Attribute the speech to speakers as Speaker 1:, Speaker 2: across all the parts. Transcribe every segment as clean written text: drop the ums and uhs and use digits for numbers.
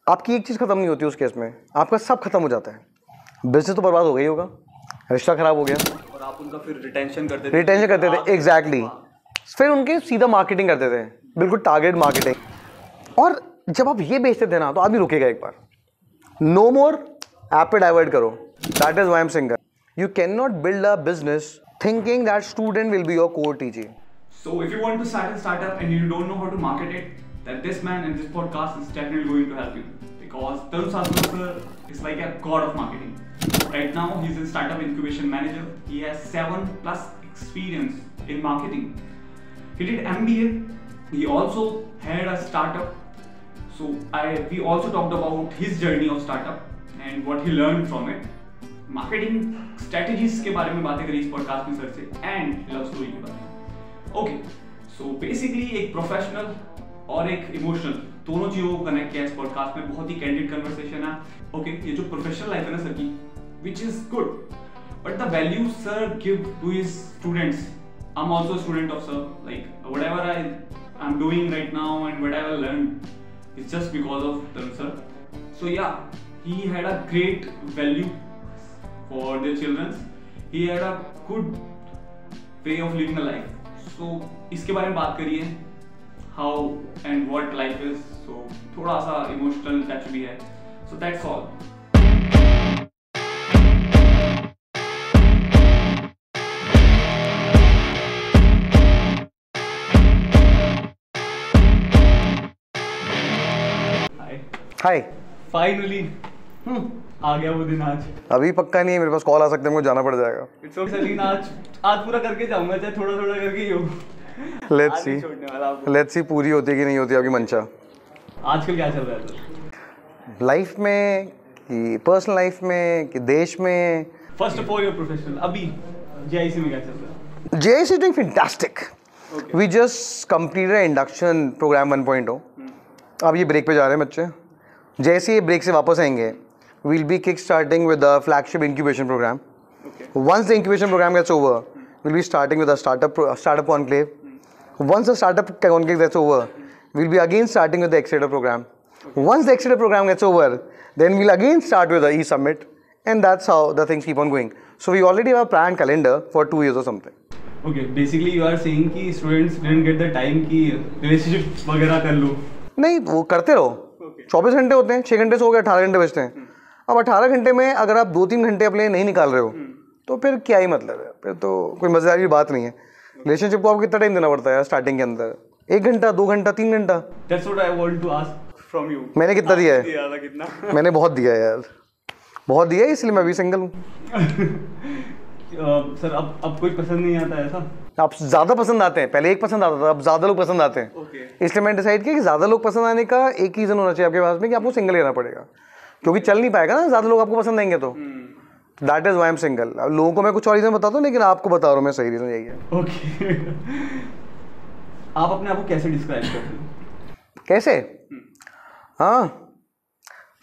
Speaker 1: आपकी एक चीज़ खत्म नहीं होती उस केस में, आपका सब खत्म हो जाता है। बिजनेस तो बर्बाद हो गई होगा, रिश्ता खराब हो गया,
Speaker 2: और आप उनका फिर रिटेंशन करते
Speaker 1: थे एग्जैक्टली। फिर उनके सीधा मार्केटिंग करते थे, बिल्कुल टारगेट मार्केटिंग। और जब आप ये बेचते थे ना तो आप भी रुकेगा एक बार, नो मोर, ऐप पे डाइवर्ट करो। That is why I am single. You can not build a business thinking that student will be your core teaching.
Speaker 2: So if you want to start a startup and you don't know how to market it, then this man and this podcast is definitely going to help you, because Tarun Sadhguru sir is like a god of marketing. Right now he's a startup incubation manager. He has 7+ experience in marketing. He did MBA. He also had a startup. So we also talked about his journey of startup and what he learned from it. Marketing strategies के बारे में बातें करी इस podcast में sir से, and love story के बारे में। ओके, सो बेसिकली एक प्रोफेशनल और एक इमोशनल दोनों चीजों को कनेक्ट किया इस पॉडकास्ट में। बहुत ही कैंडिड कन्वर्सेशन है। ओके, ये जो प्रोफेशनल लाइफ है ना सर की, which is good, but the value sir give to his students, I am also student of sir, like whatever I am doing right now and whatever learn is just because of Tarun sir. So yeah, he had a great value for their childrens, he had a good way of living a life. सो इसके बारे में बात करिए, how and what life is. So थोड़ा सा emotional touch भी है। So that's all.
Speaker 1: Hi,
Speaker 2: finally आ गया वो दिन। आज
Speaker 1: अभी पक्का नहीं है, मेरे पास कॉल आ सकता है, मुझे जाना पड़ जाएगा।
Speaker 2: इट्स ओके सलीन, आज पूरा करके जाऊंगा, चाहे थोड़ा थोड़ा करके ही हो।
Speaker 1: लेट्स सी पूरी होती है कि नहीं होती आपकी मंशा।
Speaker 2: आजकल क्या चल रहा है सर
Speaker 1: लाइफ में, कि पर्सनल लाइफ में, कि देश में?
Speaker 2: First of all your professional, अभी जेआईसी में क्या चल रहा है?
Speaker 1: JIC is doing fantastic. We just completed induction program 1.0. अब ये ब्रेक पे जा रहे हैं बच्चे। जैसे ये ब्रेक से वापस आएंगे, we'll be kick-starting with the flagship incubation program.
Speaker 2: Okay.
Speaker 1: Once the incubation program gets over, we'll be starting with a startup conclave. Once the startup conclave gets over, we'll be again starting with the Accelerator program. Once the Accelerator program gets over, then we'll again start with the E-Summit, and that's how the things keep on going. So we already have a planned calendar for 2 years or something.
Speaker 2: Okay, basically you are saying कि students didn't get the time कि relationship वगैरह कर लो।
Speaker 1: नहीं, वो करते रहो। 24 घंटे होते हैं, 6 घंटे सो गए, 18 घंटे बचते हैं। अब 18 घंटे में अगर आप 2-3 घंटे अपने नहीं निकाल रहे हो तो फिर क्या ही मतलब है, फिर तो कोई मजेदार की बात नहीं है। रिलेशनशिप को आपको कितना टाइम देना पड़ता है स्टार्टिंग के अंदर? 1 घंटा, 2 घंटा, 3 घंटा?
Speaker 2: That's what I want to ask from you.
Speaker 1: मैंने कितना दिया है?
Speaker 2: कितना?
Speaker 1: मैंने बहुत दिया है यार, बहुत दिया है, इसलिए मैं भी सिंगल हूँ।
Speaker 2: सर अब कोई पसंद नहीं आता ऐसा?
Speaker 1: अब ज़्यादा पसंद आते हैं, पहले एक पसंद आता था, अब ज़्यादा लोग पसंद आते हैं। इसलिए मैंने डिसाइड किया कि ज़्यादा लोग पसंद आने का एक रीज़न होना चाहिए आपके पास में, कि आपको सिंगल रहना पड़ेगा, क्योंकि चल नहीं पाएगा ना ज़्यादा लोग आपको पसंद आएंगे तो। That is why I am single. अब लोगों को मैं कुछ और रीज़न बताता हूँ, लेकिन आपको बता रहा हूँ मैं सही रीज़न यही है।
Speaker 2: ओके, आप अपने आप को कैसे डिस्क्राइब करते हैं?
Speaker 1: कैसे? हाँ,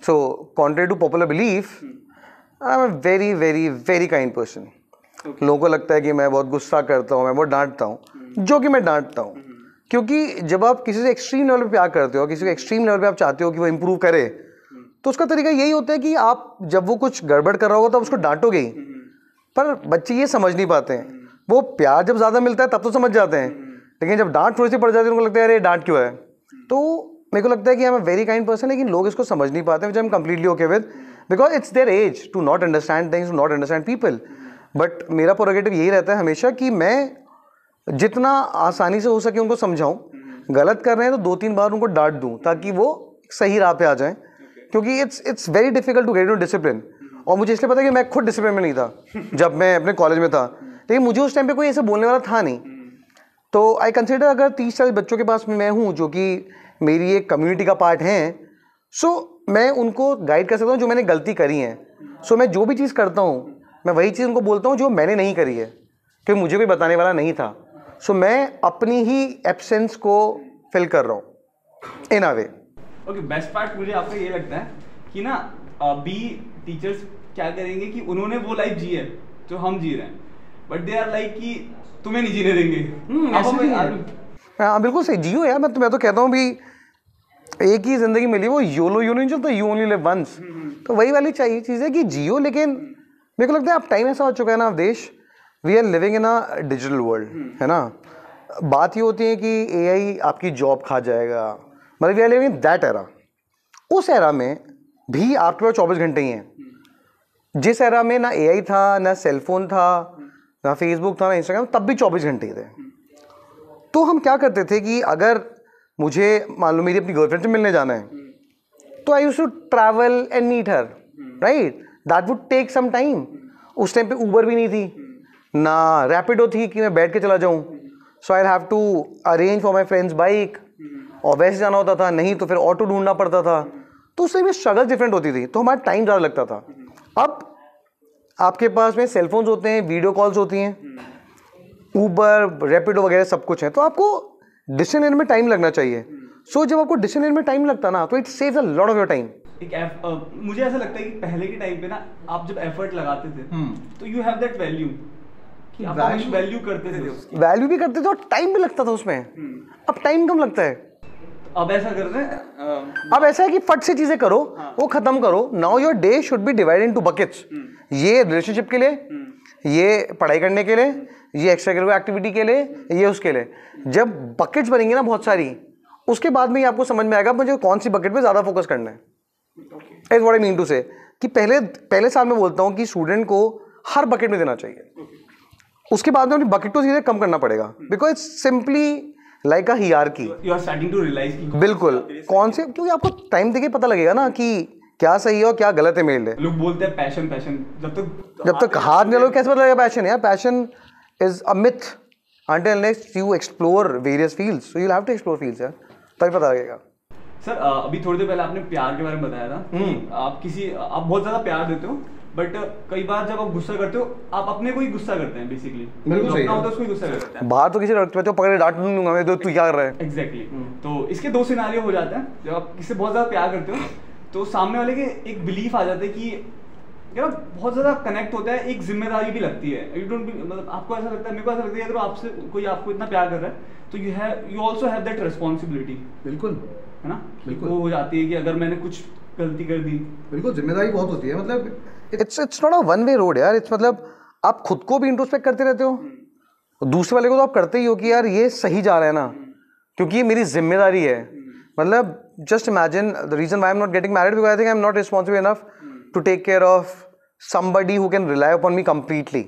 Speaker 1: so contrary to popular belief, I am a very very very kind person. लोगों को लगता है कि मैं बहुत गुस्सा करता हूँ, मैं बहुत डांटता हूँ, जो कि मैं डांटता हूँ, क्योंकि जब आप किसी से एक्सट्रीम लेवल पे प्यार करते हो, किसी को एक्सट्रीम लेवल पे आप चाहते हो कि वो इंप्रूव करे, तो उसका तरीका यही होता है कि आप जब वो कुछ गड़बड़ कर रहा होगा तो उसको डांटोगे ही। पर बच्चे ये समझ नहीं पाते हैं, वो प्यार जब ज़्यादा मिलता है तब तो समझ जाते हैं, लेकिन जब डांट थोड़ी सी पड़ जाती है उनको लगता है अरे डांट क्यों है। तो मेरे को लगता है कि I am a very kind person, लेकिन लोग इसको समझ नहीं पाते, which I am completely okay with, because it's their age to not understand things, to not understand people. But मेरा प्रोरेगेटिव यही रहता है हमेशा कि मैं जितना आसानी से हो सके उनको समझाऊं, गलत कर रहे हैं तो 2-3 बार उनको डांट दूं ताकि वो सही राह पे आ जाएं, क्योंकि it's very difficult to get into discipline. और मुझे इसलिए पता है कि मैं खुद डिसिप्लिन में नहीं था जब मैं अपने कॉलेज में था, लेकिन मुझे उस टाइम पे कोई ऐसे बोलने वाला था नहीं। तो आई कंसिडर अगर 30-40 बच्चों के पास में मैं हूँ जो कि मेरी एक कम्युनिटी का पार्ट हैं, सो मैं उनको गाइड कर सकता हूँ जो मैंने गलती करी है। सो मैं जो भी चीज़ करता हूँ मैं वही चीज़ उनको बोलता हूँ जो मैंने नहीं करी है, क्योंकि मुझे कोई बताने वाला नहीं था। सो मैं अपनी ही एब्सेंस को फिल कर रहा हूँ इन अ वे।
Speaker 2: ओके, बेस्ट पार्ट मुझे आपका ये लगता है कि ना अभी टीचर्स क्या करेंगे कि उन्होंने वो लाइफ जी है जो हम जी रहे हैं, बट दे आर लाइक कि तुम्हें नहीं जीने देंगे।
Speaker 1: हाँ बिल्कुल सही, जियो यार। मैं तो कहता हूँ भी एक ही जिंदगी मिली, वो योलो योलो नहीं चलता, यू ओनली लिव वंस। तो वही वाली चाहिए चीज़ है कि जियो, लेकिन मेरे को लगता है अब टाइम ऐसा हो चुका है ना देश, we are living in a digital world, है ना। बात ये होती है कि एआई आपकी जॉब खा जाएगा, मतलब we are living in that era. उस एरा में भी आपके पास 24 घंटे ही हैं। जिस एरा में ना एआई था, ना सेलफोन था, ना फेसबुक था, ना इंस्टाग्राम, तब भी 24 घंटे ही थे। तो हम क्या करते थे कि अगर मुझे मान लो मेरी अपनी गर्लफ्रेंड से मिलने जाना है, तो I used to travel and meet her, right. That would take some time. उस टाइम पे उबर भी नहीं थी, ना रैपिडो थी कि मैं बैठ के चला जाऊँ। So I have to arrange for my friend's bike, और वैसे जाना होता था, नहीं तो फिर ऑटो ढूंढना पड़ता था। तो उस टाइम में स्ट्रगल डिफरेंट होती थी, तो हमारा टाइम ज़्यादा लगता था। अब आपके पास में सेलफोन्स होते हैं, वीडियो कॉल्स होती हैं, उबर, रैपिडो वगैरह सब कुछ है, तो आपको डिसीजन लेने में टाइम लगना चाहिए। सो जब आपको डिसीजन लेने में टाइम लगता ना, तो it saves a lot of your time.
Speaker 2: मुझे ऐसा लगता है कि पहले के टाइम पे ना आप जब एफर्ट लगाते थे तो यू हैव दैट वैल्यू, कि आप वैल्यू करते थे उसकी,
Speaker 1: वैल्यू भी करते थे और टाइम भी लगता था उसमें। अब टाइम कम लगता है।
Speaker 2: अब ऐसा कर रहे हैं,
Speaker 1: अब ऐसा है कि फट से चीजें करो, वो खत्म करो। Now your day should be divided into buckets. ये रिलेशनशिप के लिए, ये पढ़ाई करने के लिए, ये एक्स्ट्रा करिकुलर एक्टिविटी के लिए, ये उसके लिए। जब बकेट्स बनेंगी ना बहुत सारी, उसके बाद में ही आपको समझ में आएगा मुझे कौन सी बकेट पे ज्यादा फोकस करना है। Is what I mean to say कि पहले साल में बोलता हूँ कि स्टूडेंट को हर बकेट में देना चाहिए। उसके बाद में अपनी बकेट को धीरे कम करना पड़ेगा, because it's simply like a hierarchy.
Speaker 2: You are starting to realise कि
Speaker 1: बिल्कुल कौन से, क्योंकि आपको टाइम देके पता लगेगा ना कि क्या सही है और क्या गलत है मेरे लिए।
Speaker 2: लोग बोलते हैं पैशन पैशन, जब तक
Speaker 1: हाथ में लोग कैसे पता लगेगा पैशन? यार passion is a myth until unless you explore various fields, so you'll have to explore fields यार, तभी पता लगेगा।
Speaker 2: सर अभी थोड़ी देर पहले आपने प्यार के बारे में बताया था कि आप बहुत ज्यादा प्यार देते हो, बट कई बार जब आप गुस्सा करते हो आप अपने को ही गुस्सा करते हैं बेसिकली।
Speaker 1: बिल्कुल सही
Speaker 2: अपना होता है उसको ही गुस्सा करते हैं।
Speaker 1: बाहर तो किसी लड़के तो पकड़ के डांट दूंगा मैं, तो तू क्या कर रहा है।
Speaker 2: एग्जैक्टली। तो इसके दो सिनारियो हो जाते हैं। जब आप किसी से बहुत ज्यादा प्यार करते हो तो सामने वाले के एक बिलीफ आ जाता है कि यार बहुत ज्यादा कनेक्ट होता है, एक जिम्मेदारी भी लगती है। यू डोंट, मतलब आपको ऐसा लगता है, मेरे को ऐसा लगता है अगर आपसे कोई आपको इतना प्यार कर रहा है तो you also have that responsibility.
Speaker 1: बिल्कुल,
Speaker 2: है ना,
Speaker 1: बिल्कुल।
Speaker 2: वो हो जाती है कि अगर मैंने कुछ गलती कर दी,
Speaker 1: बिल्कुल जिम्मेदारी बहुत होती है। मतलब it's not a one way road यार। इट्स मतलब आप खुद को भी इंट्रोस्पेक्ट करते रहते हो, दूसरे वाले को तो आप करते ही हो कि यार ये सही जा रहा है ना, क्योंकि ये मेरी जिम्मेदारी है। मतलब just imagine the reason why I am not getting married, because I think I am not responsible enough to take care of somebody who can rely upon me completely.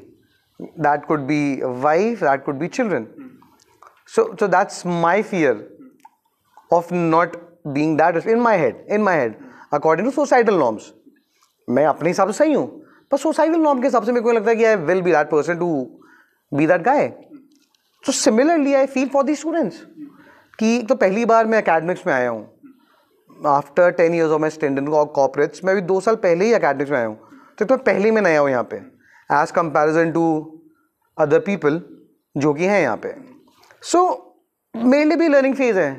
Speaker 1: That could be a wife, that could be children. So that's my fear of not being that in my head according to societal norms. मैं अपने हिसाब से सही हूँ, पर societal norm के हिसाब से मेरे को लगता है कि I will be that person to be that guy. So similarly I feel for these students कि तो पहली बार मैं academics में आया हूँ after 10 years of my stint in corporates. मैं भी 2 साल पहले ही एकेडमिक्स में आया हूँ, तो मैं पहले में नया हूँ यहाँ पे as comparison to other people जो कि हैं यहाँ पे। सो मेरे लिए भी लर्निंग फेज है।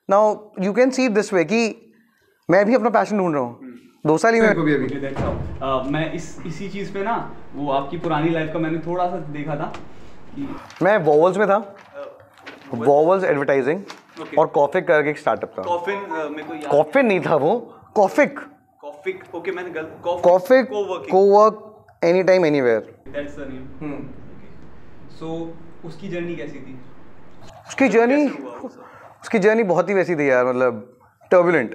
Speaker 1: Now you can see this way कि मैं भी अपना पैशन ढूंढ रहा हूँ। 2 साल ही मैं
Speaker 2: मैं इसी चीज़ पे ना, वो आपकी पुरानी लाइफ का मैंने थोड़ा सा देखा था कि
Speaker 1: मैं वॉवल्स में था, वॉवल्स एडवर्टाइजिंग और कॉफिक करके एक स्टार्टअप था।
Speaker 2: कॉफिन, मेरे को याद,
Speaker 1: कॉफिन नहीं था वो, कॉफिक।
Speaker 2: ओके मैंने गलत,
Speaker 1: Coffic cowork any time anywhere,
Speaker 2: that's the name. So उसकी जर्नी कैसी थी?
Speaker 1: उसकी जर्नी बहुत ही वैसी थी यार, मतलब turbulent.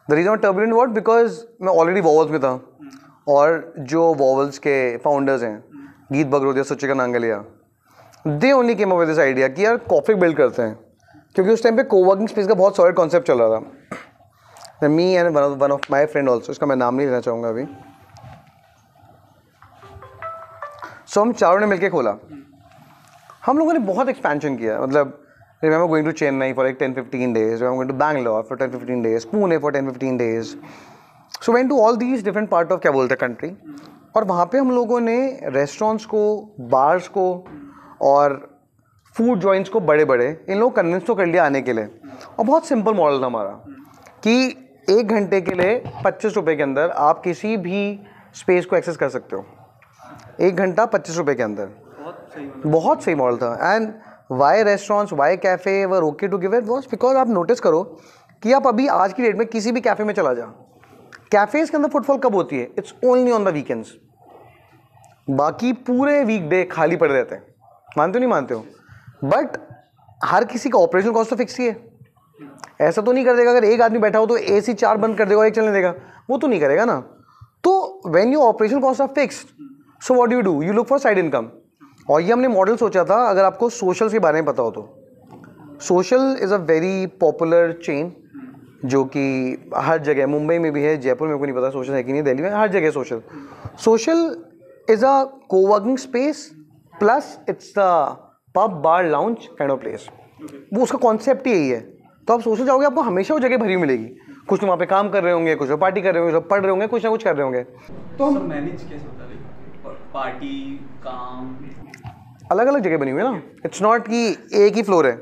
Speaker 1: The reason turbulent what, because मैं ऑलरेडी वॉवल्स में था और जो वॉवल्स के फाउंडर्स हैं Geet Bagrodia, Suchika Nangalia, they only came up with this idea कि यार कॉफिक बिल्ड करते हैं, क्योंकि उस टाइम पे कोवर्किंग स्पेस का बहुत सॉलिड कॉन्सेप्ट चल रहा था। Me and one of my friend also, इसका मैं नाम नहीं लेना चाहूँगा अभी। सो हम चारों ने मिलकर खोला। हम लोगों ने बहुत एक्सपेंशन किया, मतलब remember going to Chennai for like 10-15 days, remember going to Bangalore for 10-15 days, Pune for 10-15 days. So went to all these different part of क्या बोलते हैं country, और वहाँ पे हम लोगों ने रेस्टोरेंट्स को, बार्स को और फूड जॉइंट्स को बड़े बड़े इन लोग कन्विंस तो कर लिया आने के लिए। और बहुत सिंपल मॉडल था हमारा कि 1 घंटे के लिए 25 रुपये के अंदर आप किसी भी स्पेस को एक्सेस कर सकते हो। 1 घंटा 25 रुपये के अंदर, बहुत सही मॉडल था। And why restaurants, why cafe were okay to give it was because आप नोटिस करो कि आप अभी आज की डेट में किसी भी कैफ़े में चला जा, कैफ़ेज़ के अंदर फुटफॉल कब होती है? It's only on the weekends. बाकी पूरे वीकडे खाली पड़े रहते हैं। मानते हो नहीं मानते हो? बट हर किसी का ऑपरेशन कॉस्ट तो फिक्स ही है। ऐसा तो नहीं कर देगा अगर एक आदमी बैठा हो तो AC 4 बंद कर देगा और एक चलने देगा, वो तो नहीं करेगा ना। तो when your operation cost are fixed, so what do? You look for side income. और ये हमने मॉडल सोचा था, अगर आपको सोशल के बारे में पता हो तो social is a very popular chain जो कि हर जगह, मुंबई में भी है, जयपुर में को नहीं पता सोशल है कि नहीं, दिल्ली में हर जगह social. Social is a coworking space plus it's the pub bar lounge kind of place. वो उसका कॉन्सेप्ट ही यही है। तो आप सोशल जाओगे आपको हमेशा वो जगह भरी मिलेगी। कुछ तो वहाँ पे काम कर रहे होंगे, कुछ पार्टी कर रहे होंगे, सब पढ़ रहे होंगे, कुछ ना कुछ कर रहे होंगे।
Speaker 2: तो हम मैनेज कैसे होता है पार्टी काम?
Speaker 1: अलग अलग जगह बनी हुई है ना, इट्स नॉट कि एक ही फ्लोर है,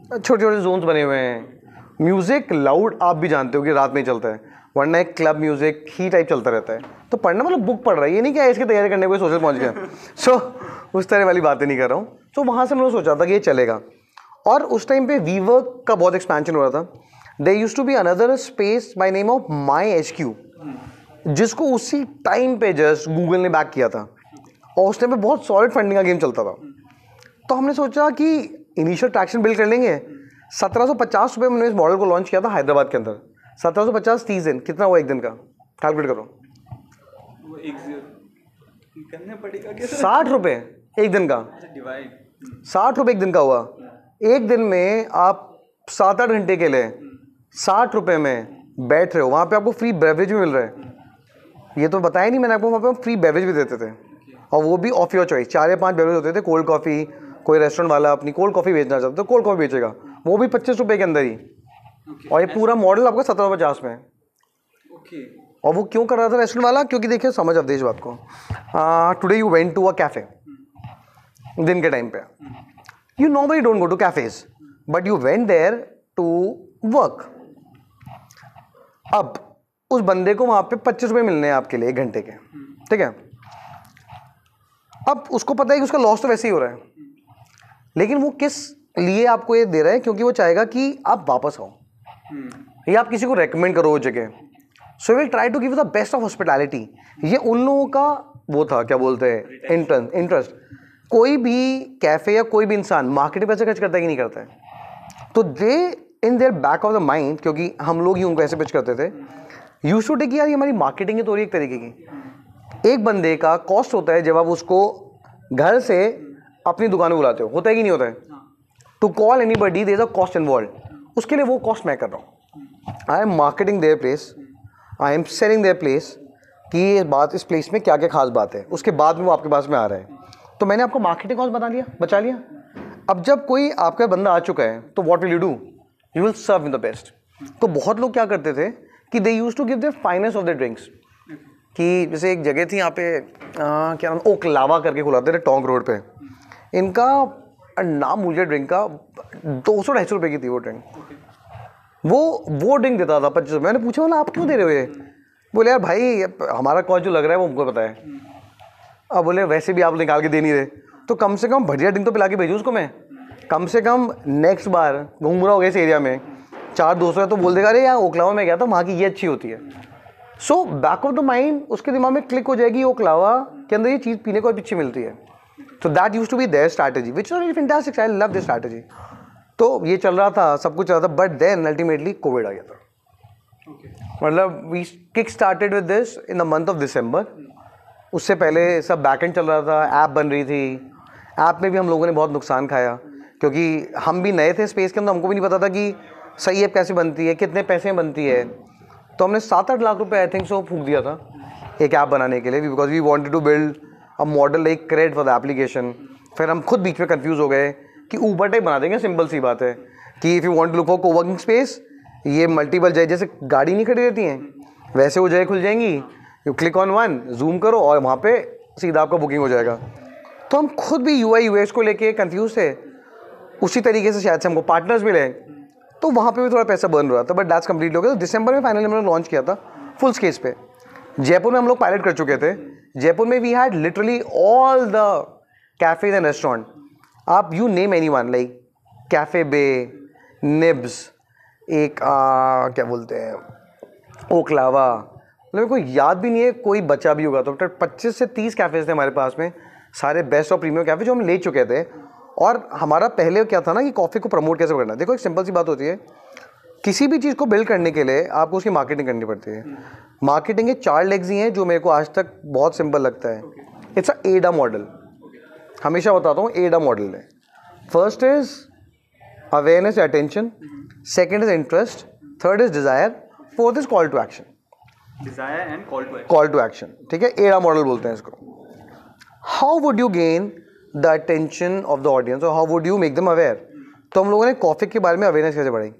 Speaker 1: छोटे छोटे जोन्स बने हुए हैं। म्यूजिक लाउड आप भी जानते हो कि रात में ही चलता है, वरना एक क्लब म्यूजिक ही टाइप चलता रहता है। तो पढ़ना मतलब बुक पढ़ रहा है, ये नहीं क्या इसकी तैयारी करने को सोशल पहुंच गया। सो उस तरह वाली बातें नहीं कर रहा हूँ। तो वहाँ से मैंने सोचा था कि ये चलेगा। और उस टाइम पे वीवर्क का बहुत एक्सपेंशन हो रहा था। There used to be another space by name of MyHQ, जिसको उसी टाइम पे जस्ट गूगल ने बैक किया था और उस टाइम पे बहुत सॉलिड फंडिंग का गेम चलता था। तो हमने सोचा कि इनिशियल ट्रैक्शन बिल्ड कर लेंगे। 1750 रुपये में हमने इस मॉडल को लॉन्च किया था हैदराबाद के अंदर। 1750 30 दिन, कितना हुआ एक दिन का? कैलकुलेट करो।
Speaker 2: वो एक करना पड़ेगा क्या?
Speaker 1: 60 रुपये एक दिन का।
Speaker 2: डिवाइड
Speaker 1: 60 रुपये एक दिन का हुआ। एक दिन में आप 7-8 घंटे के लिए 60 रुपये में बैठ रहे हो, वहाँ पे आपको फ्री बेवरेज भी मिल रहा है। ये तो बताया नहीं मैंने आपको, वहाँ पे फ्री बेवरेज भी देते थे और वो भी ऑफ योर चॉइस। 4 या 5 बेवरेज होते थे। कोल्ड कॉफ़ी, कोई रेस्टोरेंट वाला अपनी कोल्ड कॉफ़ी बेचना चाहता तो कोल्ड कॉफ़ी बेचेगा, वो भी 25 रुपये के अंदर ही। और ये पूरा मॉडल आपका 1750 में। और वो क्यों कर रहा था रेस्टोरेंट वाला? क्योंकि देखिए समझ अब इस बात को, today you went to a cafe दिन के टाइम पे, you normally don't go to cafes but you went there to work. अब उस बंदे को वहाँ पे 25 रुपये मिलने हैं आपके लिए 1 घंटे के, ठीक है। अब उसको पता है कि उसका लॉस तो वैसे ही हो रहा है, लेकिन वो किस लिए आपको ये दे रहा है? क्योंकि वो चाहेगा कि आप वापस आओ या आप किसी को रेकमेंड करो वो जगह। So will try to give the best of hospitality. ये उन लोगों का वो था, क्या बोलते हैं, इंटरेस्ट। कोई भी कैफे या कोई भी इंसान मार्केटिंग पैसे खर्च करता है कि नहीं करता है? तो they in their back of the mind, क्योंकि हम लोग ही उनको ऐसे पिच करते थे, यू शुड टेक, यार ये हमारी मार्केटिंग है तो एक तरीके की। एक बंदे का कॉस्ट होता है जब आप उसको घर से अपनी दुकान में बुलाते हो, होता है कि नहीं होता है? To call anybody there is a cost involve. उसके लिए वो कॉस्ट मैं कर रहा हूँ। I am marketing their place, I am selling their place कि ये बात, इस प्लेस में क्या क्या खास बात है, उसके बाद में वो आपके पास में आ रहा है। तो मैंने आपको मार्केटिंग कॉस्ट बचा लिया। अब जब कोई आपका बंदा आ चुका है तो what will you do? You will serve in the best. तो बहुत लोग क्या करते थे कि they used to give the finest of the drinks. कि जैसे एक जगह थी यहाँ पे, क्या नाम, ओकलावा करके खुलाते थे टोंक रोड पे। इनका नाम मुझे ड्रिंक का 200-250 रुपये की थी वो ड्रिंक। वो ड्रिंक देता था 25 रुपये। मैंने पूछा, बोला आप क्यों दे रहे हो ये? बोले यार भाई हमारा कॉस्ट जो लग रहा है वो हमको पता है। अब बोले वैसे भी आप निकाल के दे नहीं रहे, तो कम से कम बढ़िया ड्रिंक तो पिला के भेजूँ उसको मैं। कम से कम नेक्स्ट बार घूम रहा होगा इस एरिया में, 4 दोस्तों है तो बोल देगा अरे यार ओकलावा में गया था, वहाँ की ये अच्छी होती है। So back of the mind उसके दिमाग में क्लिक हो जाएगी ओकलावा के अंदर ये चीज़ पीने को अच्छी मिलती है। तो that used to be their strategy which is fantastic. I love this strategy. तो ये चल रहा था, सब कुछ चल रहा था, बट देन अल्टीमेटली कोविड आ गया था। मतलब we kick started with this in the month of December. उससे पहले सब बैकएंड चल रहा था, ऐप बन रही थी। ऐप में भी हम लोगों ने बहुत नुकसान खाया क्योंकि हम भी नए थे स्पेस के अंदर, हमको भी नहीं पता था कि सही ऐप कैसे बनती है, कितने पैसे में बनती है। तो हमने 7-8 लाख रुपए आई थिंक सो फूंक दिया था एक ऐप बनाने के लिए, because we wanted to build a model like CRED for the application. फिर हम खुद बीच में कंफ्यूज हो गए कि ऊबर टाइप बना देंगे। सिंपल सी बात है कि if you want to look for coworking space, ये मल्टीपल जगह, जैसे गाड़ी नहीं खड़ी रहती हैं वैसे वो जगह खुल जाएंगी। You click on one, zoom करो और वहाँ पे सीधा आपका बुकिंग हो जाएगा। तो हम खुद भी UI UX को लेके कंफ्यूज थे। उसी तरीके से शायद से हमको पार्टनर्स मिले, तो वहाँ पे भी थोड़ा पैसा बर्न रहा था, बट दैट्स कंप्लीट हो गया। तो दिसंबर में फाइनली हमने लॉन्च किया था फुल स्केज पे। जयपुर में हम लोग पायलट कर चुके थे। जयपुर में we had literally all the cafes and restaurant, आप you name anyone, like Cafe Bae, Nibs, एक क्या बोलते हैं ओक्लावा, मतलब मेरे को याद भी नहीं है कोई बचा भी होगा। तो 25 से 30 कैफ़ेज़ थे हमारे पास में, सारे बेस्ट और प्रीमियम कैफ़े जो हम ले चुके थे। और हमारा पहले क्या था ना कि कॉफ़ी को प्रमोट कैसे करना। देखो एक सिंपल सी बात होती है, किसी भी चीज़ को बिल्ड करने के लिए आपको उसकी मार्केटिंग करनी पड़ती है। मार्केटिंग के 4 लेग्स ही हैं जो मेरे को आज तक बहुत सिंपल लगता है। इट्स अ एडा मॉडल, हमेशा बताता हूँ एडा मॉडल है। First is awareness attention, second is interest, third is desire, fourth is call to action.
Speaker 2: Desire and
Speaker 1: call to action, ठीक है, एडा मॉडल बोलते हैं इसको। How would you gain the attention of the audience और how would you make them aware. तो हम लोगों ने कॉफ़ी के बारे में अवेयरनेस कैसे बढ़ाई।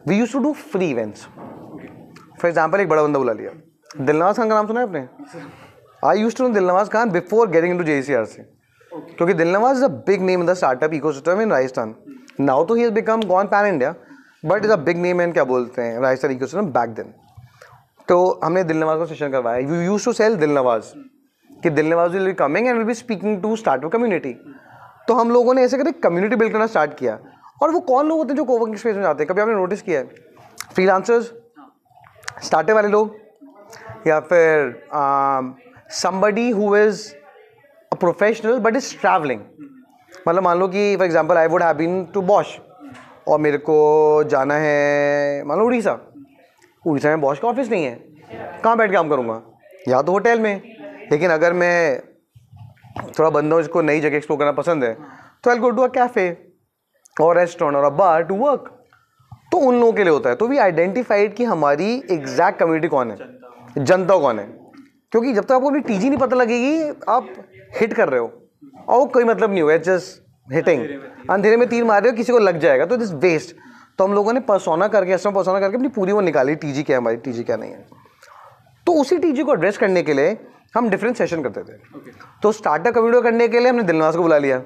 Speaker 1: We use to do free events. For example एक बड़ा बंदा बुला लिया, दिलनवाज खान का नाम सुना है आपने? I use to know Dilnawaz Khan before getting into JCRC, क्योंकि Dilnawaz is a big name in the startup ecosystem in Rajasthan. Now तो he has become gone pan India, but is a big name in क्या बोलते हैं राजस्थान इकोसिस्टम बैक देन। तो हमने दिलनवाज को session करवाया। You use to sell Dilnawaz कि Dilnawaz will be coming and will be speaking to startup community. तो हम लोगों ने ऐसे करके कम्युनिटी बिल्ड करना स्टार्ट किया। और वो कौन लोग होते हैं जो कोवर्किंग स्पेस में जाते हैं, कभी आपने नोटिस किया है? फ्रीलांसर्स, स्टार्टअप वाले लोग, या फिर somebody who is a professional but is traveling। मतलब मान लो कि for example I would have been to Bosch और मेरे को जाना है मान लो उड़ीसा। उड़ीसा में बॉश का ऑफिस नहीं है, कहाँ बैठ के काम करूँगा? या तो होटल में। लेकिन अगर मैं थोड़ा बंदा हूँ जिसको नई जगह एक्सप्लोर करना पसंद है, तो आई गो टू अ कैफे और रेस्टोरेंट और अ बार टू वर्क। तो उन लोगों के लिए होता है। तो वी आइडेंटिफाइड कि हमारी एग्जैक्ट कम्युनिटी कौन है, जनता कौन है। क्योंकि जब तक आपको अपनी टीजी नहीं पता लगेगी आप हिट कर रहे हो और कोई मतलब नहीं होगा, जस्ट हिटिंग, अंधेरे में तीर मार रहे हो, किसी को लग जाएगा तो दिस वेस्ट। तो हम लोगों ने पर्सोना करके पर्सोना करके अपनी पूरी वो निकाली, टीजी क्या है हमारी, टीजी क्या नहीं है। तो उसी टीजी को एड्रेस करने के लिए हम डिफरेंट सेशन करते थे। तो स्टार्टअप कम्युनिटी करने के लिए हमने दिलनवाज को बुला लिया।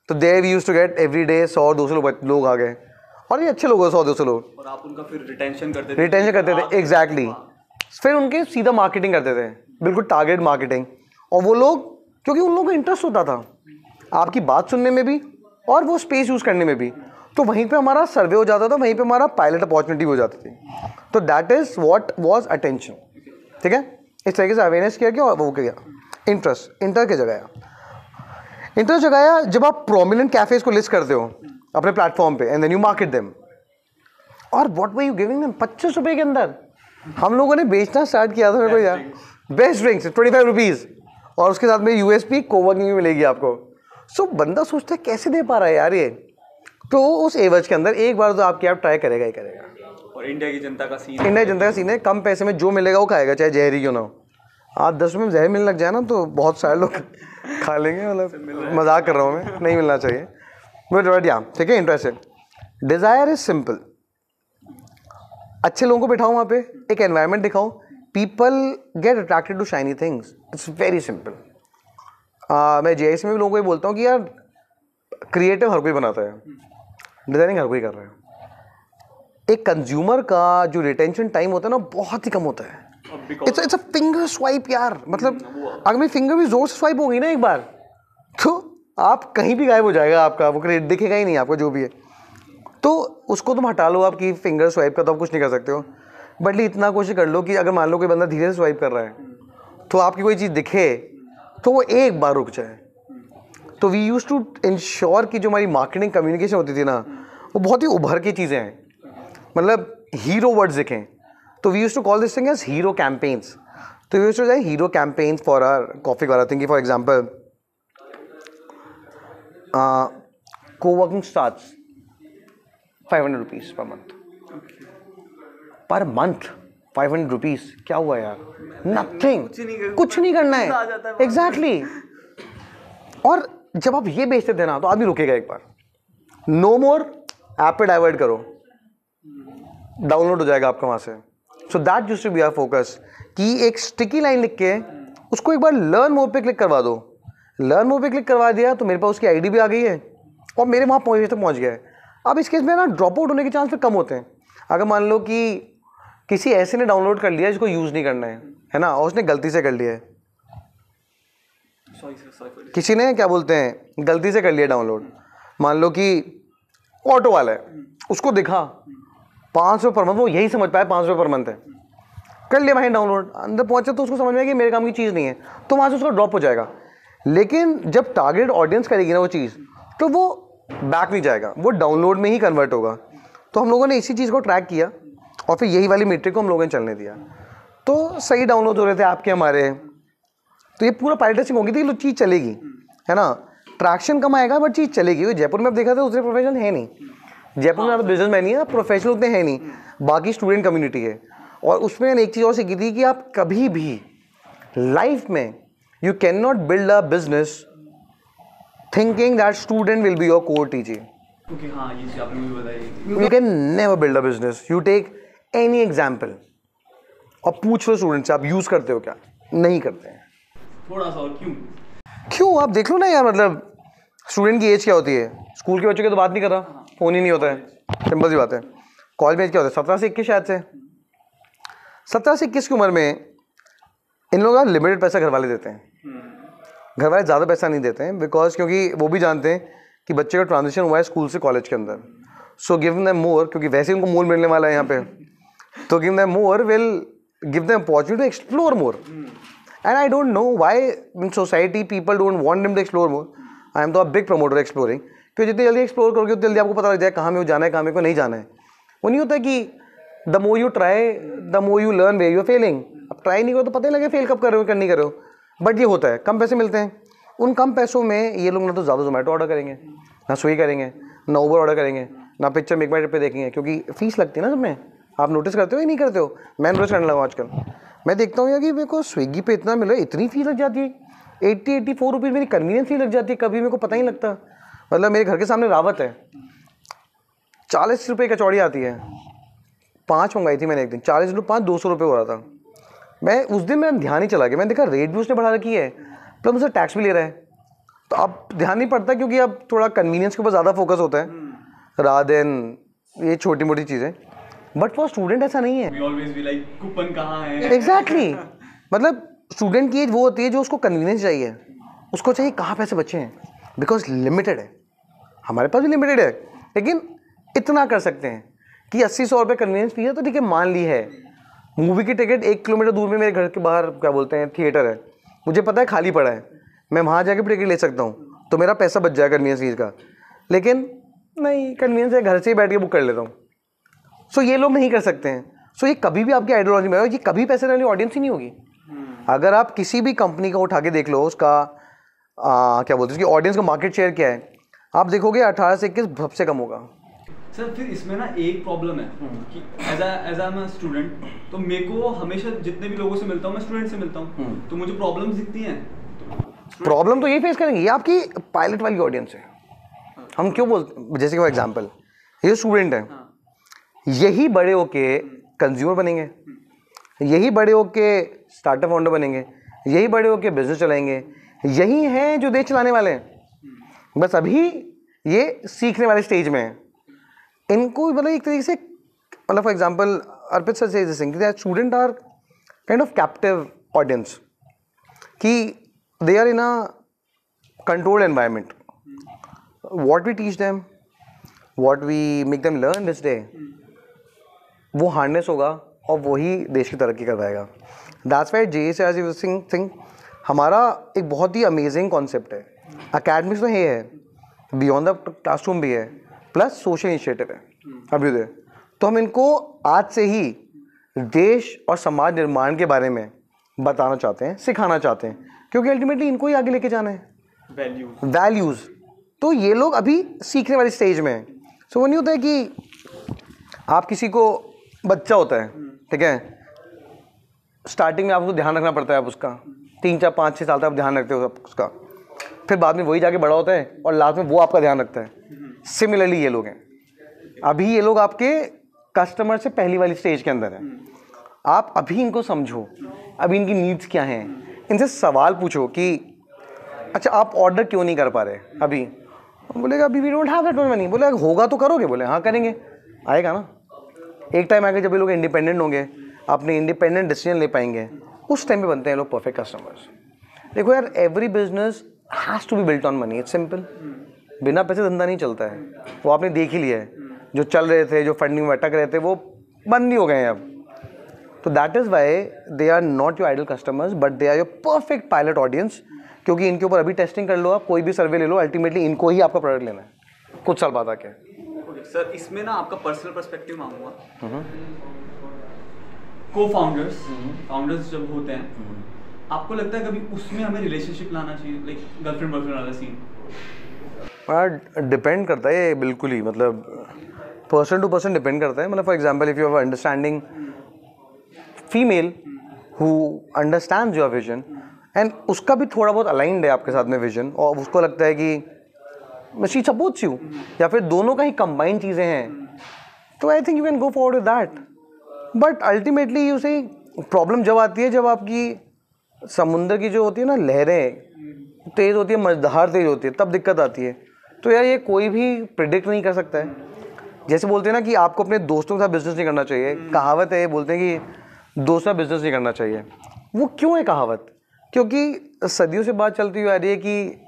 Speaker 1: तो there we used to get every day 100-200 लोग आ गए और ये अच्छे लोग हैं 100-200 लोग।
Speaker 2: और आप उनका फिर रिटेंशन करते
Speaker 1: थे एग्जैक्टली। फिर उनके सीधा मार्केटिंग करते थे, बिल्कुल टारगेट मार्केटिंग। और वो लोग, क्योंकि उन लोगों को इंटरेस्ट होता था आपकी बात सुनने में भी और वो स्पेस यूज़ करने में भी, तो वहीं पे हमारा सर्वे हो जाता था, वहीं पे हमारा पायलट अपॉर्चुनिटी हो जाती थी। तो that is what was attention. ठीक है, इस तरीके से अवेयरनेस किया और वो किया। इंटरेस्ट की जगह इंटरेस्ट जगाया जब आप प्रोमिनेंट कैफेज को लिस्ट करते हो अपने प्लेटफॉर्म पे and then you market them. और what were you giving them? 25 रुपये के अंदर हम लोगों ने बेचना स्टार्ट किया था। मेरे को यार बेस्ट ड्रिंक्स 25 रुपीज़ और उसके साथ में यूएसपी कोवर्किंग भी मिलेगी आपको। सो बंदा सोचता है कैसे दे पा रहा है यार ये। तो उस एवज के अंदर एक बार तो आपकी आप ट्राई करेगा ही करेगा।
Speaker 2: और इंडिया की जनता का सीन
Speaker 1: है, कम पैसे में जो मिलेगा वो खाएगा, चाहे जहर ही क्यों ना हो। आप 10 रुपये में जहर मिलने लग जाए ना तो बहुत सारे लोग खा लेंगे। मतलब मजाक कर रहा हूँ मैं, नहीं मिलना चाहिए बट या ठीक है। Interested desire is simple. अच्छे लोगों को बिठाओ वहाँ पे, एक एनवायरनमेंट दिखाओ, people get attracted to shiny things. It's very simple. मैं JIC में भी लोगों को ये बोलता हूँ कि यार क्रिएटिव हर कोई बनाता है, डिज़ाइनिंग हर कोई कर रहा है। एक कंज्यूमर का जो रिटेंशन टाइम होता है ना बहुत ही कम होता है। इट्स अ फिंगर स्वाइप यार। मतलब अगर मेरी फिंगर भी जोर से स्वाइप हो गई ना एक बार, तो आप कहीं भी गायब हो जाएगा आपका वो क्रेडिट, दिखेगा ही नहीं आपको जो भी है। तो उसको तुम हटा लो आपकी फिंगर स्वाइप का, तो आप कुछ नहीं कर सकते हो। बट इतना कोशिश कर लो कि अगर मान लो कोई बंदा धीरे से स्वाइप कर रहा है तो आपकी कोई चीज़ दिखे तो वो एक बार रुक जाए। तो वी यूज टू इंश्योर कि जो हमारी मार्केटिंग कम्युनिकेशन होती थी ना वो बहुत ही उभर की चीज़ें हैं, मतलब हीरो वर्ड्स दिखें। तो we use to call this thing as hero campaigns. तो we use to hero campaigns for our coffee वाला thing. For example coworking starts 500 rupees per month 500 rupees क्या हुआ यार? नथिंग, कुछ नहीं करना है। एग्जैक्टली। और जब आप ये बेचते थे ना तो आदमी रुकेगा एक बार। नो मोर, ऐप पे डाइवर्ट करो, डाउनलोड हो जाएगा आपका वहाँ से। So that used to be our focus कि एक स्टिकी लाइन लिख के उसको एक बार लर्न मोर पे क्लिक करवा दो। लर्न मोर पे क्लिक करवा दिया तो मेरे पास उसकी आईडी भी आ गई है और मेरे वहाँ पहुँच गया है। अब इस केस में ना ड्रॉप आउट होने के चांस फिर कम होते हैं। अगर मान लो कि किसी ऐसे ने डाउनलोड कर लिया जिसको यूज़ नहीं करना है ना, और उसने गलती से कर लिया है, किसी ने क्या बोलते हैं गलती से कर लिया डाउनलोड, मान लो कि ऑटो वाला है, उसको दिखा 500 पर मंथ, वो यही समझ पाया 500 पर मंथ है, कर लिया भाई डाउनलोड, अंदर पहुंचा तो उसको समझ में आया कि मेरे काम की चीज़ नहीं है, तो वहाँ से उसका ड्रॉप हो जाएगा। लेकिन जब टारगेट ऑडियंस करेगी ना वो चीज़, तो वो बैक नहीं जाएगा, वो डाउनलोड में ही कन्वर्ट होगा। तो हम लोगों ने इसी चीज़ को ट्रैक किया और फिर यही वाली मीट्रिक को हम लोगों ने चलने दिया, तो सही डाउनलोड हो रहे थे आपके हमारे। तो ये पूरा पायलट टेस्टिंग होगी तो चीज़ चलेगी, है ना, ट्रैक्शन कम आएगा बट चीज़ चलेगी। जयपुर में आप देखा था दूसरे प्रोफेशन है नहीं, जयपुर में आप बिजनेस मैन ही है, प्रोफेशनल उतने है नहीं, बाकी स्टूडेंट कम्युनिटी है। और उसमें मैंने एक चीज़ और सीखी थी कि आप कभी भी लाइफ में you can not build a business thinking that student will be your core teaching.
Speaker 2: Okay, हाँ, ये चीज़ आपने मुझे बताई।
Speaker 1: You can never build a business, you take any example और पूछ लो स्टूडेंट से आप यूज़ करते हो क्या, नहीं करते हैं।
Speaker 2: थोड़ा सा और
Speaker 1: क्यों आप देख लो ना यार, मतलब स्टूडेंट की एज क्या होती है, स्कूल के बच्चों की तो बात नहीं कर रहा, फ़ोन ही नहीं होता है, सिंपल सी बात है। कॉलेज में एज क्या होता है, 17 से 21 शायद से, 17 से 21 की उम्र में इन लोगों का लिमिटेड पैसा घर वाले देते हैं। घर वाले ज़्यादा पैसा नहीं देते हैं बिकॉज क्योंकि वो भी जानते हैं कि बच्चे का ट्रांजिशन हुआ है स्कूल से कॉलेज के अंदर, सो गिव देम मोर, क्योंकि वैसे उनको मोल मिलने वाला है यहाँ पे, तो give them more will give them opportunity to explore more. And I don't know why in society people don't want them to explore more. I am तो a big promoter exploring, क्योंकि जितनी जल्दी एक्सप्लोर करोगे उतनी जल्दी आपको पता लग जाए कहाँ में जाना है, कहाँ में को नहीं जाना है। वो नहीं होता कि the more you try the more you learn where you are failing. अब ट्राई नहीं करो तो पता ही लगे फेल कब कर रहे हो, कर नहीं कर रहे हो। बट ये होता है, कम पैसे मिलते हैं, उन कम पैसों में ये लोग ना तो ज़्यादा जोमेटो ऑर्डर करेंगे, ना स्विगी करेंगे, ना उबर ऑर्डर करेंगे, ना पिक्चर मेक माई ट्रिप पे देखेंगे, क्योंकि फीस लगती है ना सब में। आप नोटिस करते हो या नहीं करते हो? मैं नोटिस करने लगा आजकल, मैं देखता हूँ यार कि मेरे को स्विगी पे इतना मिल रहा है, इतनी फीस लग जाती है, 84 रुपीज़ मेरी कन्वीनियंस फी लग जाती है, कभी मेरे को पता ही नहीं लगता। मतलब मेरे घर के सामने रावत है, 40 रुपये कचौड़ी आती है, 5 मंगाई थी मैंने एक दिन, 40 रुपये 5, 200 रुपये हो रहा था। मैं उस दिन मेरा ध्यान ही चला गया, मैंने देखा रेट भी उसने बढ़ा रखी है, प्लस मुझसे टैक्स भी ले रहा है। तो अब ध्यान नहीं पड़ता क्योंकि अब थोड़ा कन्वीनियंस के ऊपर ज़्यादा फोकस होता है रादर देन ये छोटी मोटी चीज़ें। बट फॉर स्टूडेंट ऐसा नहीं है।
Speaker 2: We always be like, coupon कहाँ है?
Speaker 1: एग्जैक्टली मतलब स्टूडेंट की एज वो होती है जो उसको कन्वीनियंस चाहिए, उसको चाहिए कहाँ पैसे बचे हैं, बिकॉज लिमिटेड है, हमारे पास भी लिमिटेड है, लेकिन इतना कर सकते हैं कि 80-100 रुपये कन्वीनियंस फी है तो ठीक है, मान ली है। मूवी की टिकट 1 किलोमीटर दूर में मेरे घर के बाहर क्या बोलते हैं थिएटर है, मुझे पता है खाली पड़ा है, मैं वहाँ जाके भी टिकट ले सकता हूँ, तो मेरा पैसा बच जाएगा कन्वीनियंस फीस का। लेकिन नहीं, कन्वीनियंस है, घर से ही बैठ के बुक कर लेता हूँ। सो ये लोग नहीं कर सकते हैं। सो ये कभी भी आपकी आइडियोलॉजी में, ये कभी पैसे वाली ऑडियंस ही नहीं होगी। अगर आप किसी भी कंपनी का उठा के देख लो, उसका क्या बोलते हैं, उसकी ऑडियंस का मार्केट शेयर क्या है, आप देखोगे 18 से 21 सबसे कम होगा।
Speaker 2: सर फिर इसमें ना एक प्रॉब्लम है कि एज आई एम स्टूडेंट, तो मेरे को हमेशा जितने भी लोगों से मिलता हूँ, मैं स्टूडेंट से मिलता हूँ, तो मुझे प्रॉब्लम्स दिखती हैं।
Speaker 1: प्रॉब्लम तो ये फेस करेंगे, ये आपकी पायलट वाली ऑडियंस है। हम क्यों बोलते, जैसे कि फॉर एग्जाम्पल ये स्टूडेंट है, यही बड़े होके कंज्यूमर बनेंगे, यही बड़े होके स्टार्टअप फाउंडर बनेंगे, यही बड़े होके बिजनेस चलाएंगे, यही हैं जो देश चलाने वाले हैं। बस अभी ये सीखने वाले स्टेज में है। इनको मतलब एक तरीके से, मतलब फॉर एग्जांपल अर्पित सर से student are kind of captive audience, कि they are in a controlled environment. What we teach them, what we make them learn this day, वो हार्नेस होगा और वही देश की तरक्की करवाएगा। दैट्स वाई JSS सिंह हमारा एक बहुत ही अमेजिंग कॉन्सेप्ट है। अकेडमिक्स तो है, बियॉन्ड द क्लासरूम भी है, प्लस सोशल इनिशिएटिव है अभ्युदय। तो हम इनको आज से ही देश और समाज निर्माण के बारे में बताना चाहते हैं, सिखाना चाहते हैं, क्योंकि अल्टीमेटली इनको ही आगे लेके जाना है, वैल्यूज़। तो ये लोग अभी सीखने वाले स्टेज में हैं। सो वो नहीं होता है कि आप किसी को, बच्चा होता है, ठीक है, स्टार्टिंग में आपको ध्यान रखना पड़ता है, आप उसका 3, 4, 5, 6 साल तक आप ध्यान रखते हो उसका, फिर बाद में वही जाके बड़ा होता है और लास्ट में वो आपका ध्यान रखता है। सिमिलरली ये लोग हैं, अभी ये लोग आपके कस्टमर से पहली वाली स्टेज के अंदर हैं। आप अभी इनको समझो, अभी इनकी नीड्स क्या हैं, इनसे सवाल पूछो कि अच्छा आप ऑर्डर क्यों नहीं कर पा रहे अभी। बोलेगा अभी we don't have that money. बोले होगा तो करोगे, बोले हाँ करेंगे, आएगा ना एक टाइम आएगा जब ये लोग इंडिपेंडेंट होंगे, अपने इंडिपेंडेंट डिसीजन ले पाएंगे, उस टाइम पे बनते हैं लोग परफेक्ट कस्टमर्स। देखो यार, every business has to be built on money, it's simple. बिना पैसे धंधा नहीं चलता है, वो आपने देख ही लिया है। जो चल रहे थे, जो फंडिंग में अटक रहे थे, वो बंद ही हो गए हैं अब। तो that is why they are not your ideal customers but they are your perfect pilot audience, क्योंकि इनके ऊपर अभी टेस्टिंग कर लो, आप कोई भी सर्वे ले लो, अल्टीमेटली इनको ही आपका प्रोडक्ट लेना है कुछ साल बाद आके।
Speaker 2: सर इसमें ना आपका पर्सनल पर्सपेक्टिव मांगूंगा। को फाउंडर्स जब होते हैं, आपको लगता है कभी उसमें हमें रिलेशनशिप लाना चाहिए, लाइक गर्लफ्रेंड बॉयफ्रेंड वाला सीन?
Speaker 1: डिपेंड करता है ये बिल्कुल ही, मतलब पर्सन टू पर्सन डिपेंड करता है। मतलब for example if you have understanding female who understands your vision and उसका भी थोड़ा बहुत अलाइंड है आपके साथ में विजन, और उसको लगता है कि शी सपोर्ट्स यू, या फिर दोनों का ही कंबाइंड चीज़ें हैं, तो I think you can go forward with that. But ultimately you से प्रॉब्लम जब आती है जब आपकी समुंदर की जो होती है ना लहरें तेज़ होती है, मझधार तेज़ होती है, तब दिक्कत आती है। तो यार ये कोई भी प्रिडिक्ट नहीं कर सकता है। जैसे बोलते हैं ना कि आपको अपने दोस्तों के साथ बिजनेस नहीं करना चाहिए, कहावत है, ये बोलते हैं कि दोस्तों का बिजनेस नहीं करना चाहिए। वो क्यों है कहावत? क्योंकि सदियों से बात चलती हुई आ रही है कि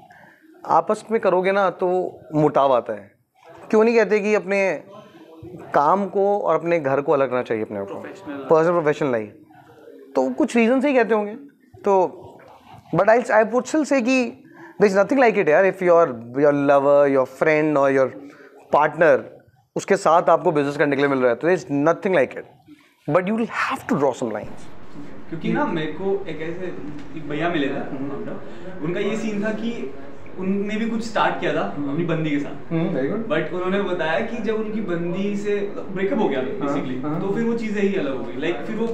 Speaker 1: आपस में करोगे ना तो मुटाव आता है। क्यों नहीं कहते कि अपने काम को और अपने घर को अलग करना चाहिए, अपने को पर्सनल प्रोफेशनल लाइफ? तो कुछ रीज़न से ही कहते होंगे। तो but I would still say कि there is nothing like it यार, if your lover, your friend और योर पार्टनर उसके साथ आपको बिजनेस करने के लिए मिल रहा है, तो there is nothing like it, but you will have to draw some lines.
Speaker 2: क्योंकि ना मेरे को एक ऐसे एक भैया मिले थे, उनका ये सीन था कि उनने भी कुछ स्टार्ट किया था अपनी बंदी के साथ, बट उन्होंने बताया कि जब उनकी बंदी से ब्रेकअप हो गया बेसिकली, तो फिर वो चीज़ें ही अलग हो गई, लाइक फिर वो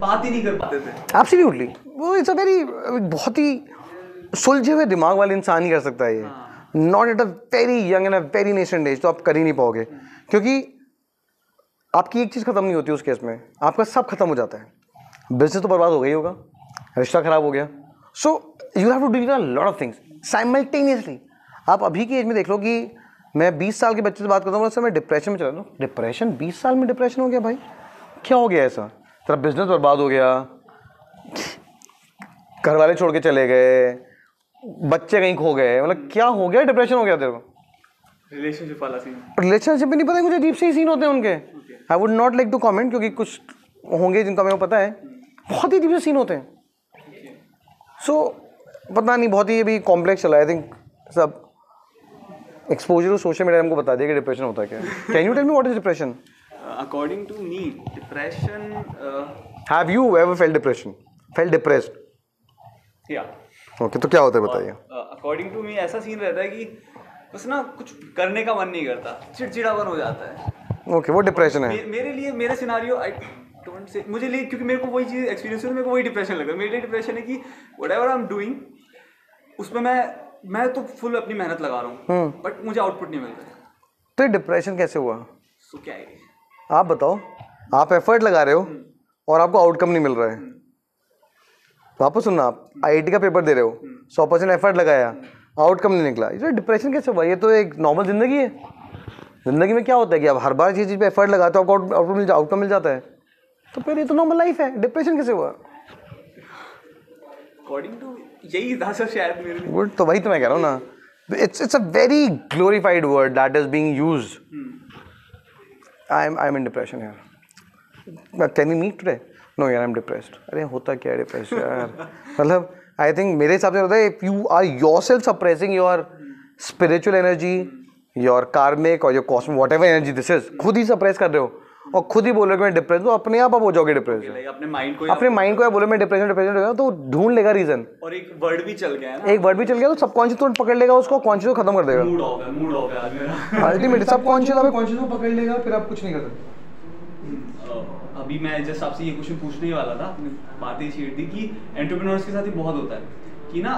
Speaker 2: बात ही नहीं कर पाते थे।
Speaker 1: एब्सोल्युटली, वो इट्स अ वेरी बहुत ही सुलझे हुए दिमाग वाले इंसान ही कर सकता है ये, not at a very young and a very nascent age, तो आप कर ही नहीं पाओगे, क्योंकि आपकी एक चीज़ खत्म नहीं होती उस केस में, आपका सब खत्म हो जाता है। बिजनेस तो बर्बाद हो गई होगा, रिश्ता खराब हो गया, so you have to do a lot of things simultaneously. आप अभी की एज में देख लो कि मैं 20 साल के बच्चे से बात करता हूँ, मैं डिप्रेशन में चला रहा हूँ। डिप्रेशन 20 साल में डिप्रेशन हो गया भाई? क्या हो गया ऐसा? तेरा बिजनेस बर्बाद हो गया, घर वाले छोड़ के चले गए, बच्चे कहीं खो गए, मतलब क्या हो गया? डिप्रेशन हो गया तेरे को?
Speaker 2: रिलेशनशिप वाला सीन?
Speaker 1: रिलेशनशिप भी नहीं पता, मुझे अजीब से ही सीन होते हैं उनके। I would not like to comment, क्योंकि कुछ होंगे जिनका मेरे को पता है, बहुत ही अजीब से सीन होते हैं। सो पता नहीं, बहुत ही ये भी कॉम्प्लेक्स चला है। आई थिंक सब एक्सपोजर टू सोशल मीडिया हमको बता दिया कि डिप्रेशन होता है क्या। Can you tell me what is depression?
Speaker 2: According to me depression,
Speaker 1: have you ever felt depression, felt depressed?
Speaker 2: या
Speaker 1: ओके, तो क्या होता है बताइए।
Speaker 2: अकॉर्डिंग टू मी ऐसा सीन रहता है कि बस ना कुछ करने का मन नहीं करता, चिड़चिड़ापन हो जाता है।
Speaker 1: ओके, वो डिप्रेशन है।
Speaker 2: मेरे लिए मेरा सिनारियो आई डोंट से मुझे लिए, क्योंकि मेरे को वही चीज़ एक्सपीरियंस हुई, मेरे को वही डिप्रेशन लगा। मेरे लिए डिप्रेशन है कि व्हाटएवर आई एम डूइंग उसमें मैं तो फुल अपनी मेहनत लगा रहा हूँ, बट मुझे आउटपुट नहीं मिल रहा है।
Speaker 1: तो ये डिप्रेशन कैसे हुआ?
Speaker 2: सो क्या है,
Speaker 1: आप बताओ। आप एफर्ट लगा रहे हो और आपको आउटकम नहीं मिल रहा है। वापस सुनना, आप आईआईटी का पेपर दे रहे हो, 100% एफर्ट लगाया, आउटकम नहीं निकला, ये डिप्रेशन कैसे हुआ? ये तो एक नॉर्मल जिंदगी है। जिंदगी में क्या होता है कि आप हर बार ये चीज़ पे एफर्ट लगाते हो, आपको आउटकम मिल जाता है, तो फिर ये तो नॉर्मल लाइफ है। डिप्रेशन कैसे हुआ?
Speaker 2: अकॉर्डिंग टू यही था सर शायद मेरे लिए।
Speaker 1: गुड, तो वही तो मैं कह रहा हूँ ना, it's a very glorified word that is being used. I am in depression यार, can we meet today? No यार, आई एम डिप्रेस्ड। अरे होता क्या है डिप्रेशन यार? मतलब आई थिंक मेरे हिसाब से होता है, if you are yourself suppressing your spiritual energy, your karmic और your cosmic whatever energy this is, खुद ही सप्रेस कर रहे हो और खुद ही बोल रहे हो मैं डिप्रेस, तो अपने आप हो जाओगे डिप्रेस।
Speaker 2: अपने माइंड को
Speaker 1: बोलो मैं डिप्रेशन हो, तो ढूंढ लेगा रीजन।
Speaker 2: और एक वर्ड भी चल गया है ना,
Speaker 1: एक वर्ड भी चल गया तो सबकॉन्शियस तुरंत पकड़ लेगा उसको, कॉन्शियस को खत्म कर देगा।
Speaker 2: मूड हो गया आज मेरा।
Speaker 1: अल्टीमेटली सबकॉन्शियस हमें कॉन्शियस को पकड़ लेगा, फिर आप कुछ नहीं कर सकते।
Speaker 2: अभी मैं जस्ट आपसे ये क्वेश्चन पूछने ही वाला था, बात ही छेड़ दी कि एंटरप्रेन्योर्स के साथ ही बहुत होता है कि ना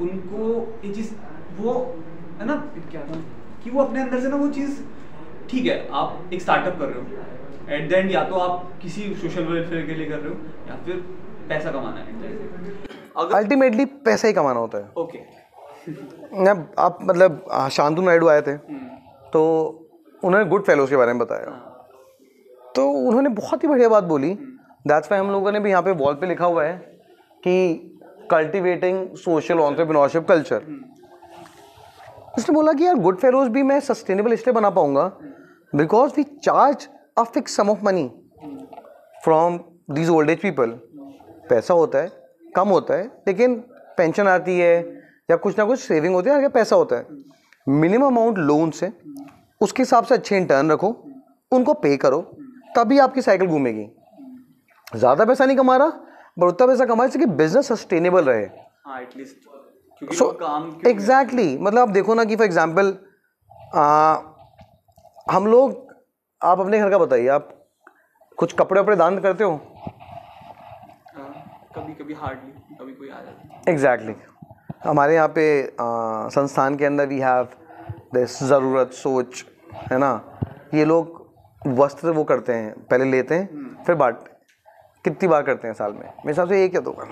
Speaker 2: उनको ये चीज़ वो है ना क्या था कि वो अपने अंदर से ना वो चीज़, ठीक है आप एक स्टार्टअप कर रहे हो, एट द एंड या तो आप किसी सोशल वेलफेयर के लिए कर रहे हो या फिर पैसा कमाना है।
Speaker 1: अल्टीमेटली पैसा ही कमाना होता है।
Speaker 2: ओके,
Speaker 1: आप मतलब शांतनु नायडू आए थे तो उन्होंने गुड फेलोज के बारे में बताया, तो उन्होंने बहुत ही बढ़िया बात बोली। दैट्स वाई हम लोगों ने भी यहाँ पे वॉल पे लिखा हुआ है कि कल्टिवेटिंग सोशल एंटरप्रेन्योरशिप कल्चर। उसने बोला कि यार गुड फेलोज भी मैं सस्टेनेबल इसलिए बना पाऊंगा because we charge a fixed sum of money from these old age people. पैसा होता है, कम होता है, लेकिन पेंशन आती है या कुछ ना कुछ सेविंग होती है, आगे पैसा होता है. मिनिमम अमाउंट लोन से उसके हिसाब से अच्छे इंटर्न रखो, उनको पे करो, तभी आपकी साइकिल घूमेगी. ज़्यादा पैसा नहीं कमा रहा, पर उतना पैसा कमाए जिससे कि बिजनेस सस्टेनेबल रहे.
Speaker 2: हाँ, एटलीस्ट क्योंकि वो काम
Speaker 1: एग्जैक्टली मतलब आप देखो ना कि फॉर एग्जाम्पल हम लोग, आप अपने घर का बताइए, आप कुछ कपड़े वपड़े दान करते हो?
Speaker 2: कभी कभी हार्डली, कभी कोई आ जाता है.
Speaker 1: एग्जैक्टली हमारे यहाँ पे संस्थान के अंदर वी हैव दिस ज़रूरत सोच, है ना. ये लोग वस्त्र वो करते हैं, पहले लेते हैं फिर बांटते हैं. कितनी बार करते हैं साल में? मेरे हिसाब से 1 या 2 बार,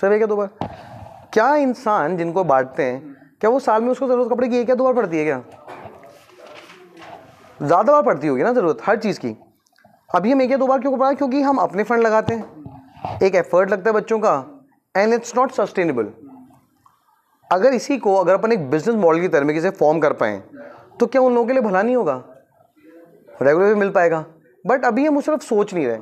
Speaker 1: सिर्फ 1 या 2 बार. क्या इंसान जिनको बांटते हैं, क्या वो साल में उसको ज़रूरत कपड़े की 1 या 2 बार पड़ती है? क्या ज़्यादा बार पड़ती होगी ना ज़रूरत हर चीज़ की. अभी हम 1 या 2 बार क्यों पड़ा? क्योंकि हम अपने फंड लगाते हैं, एक एफर्ट लगता है बच्चों का, एंड इट्स नॉट सस्टेनेबल. अगर इसी को अगर अपन एक बिजनेस मॉडल की तरह में किसी फॉर्म कर पाएँ तो क्या उन लोगों के लिए भला नहीं होगा? रेगुलर भी मिल पाएगा. बट अभी हम उस तरफ सोच नहीं रहे.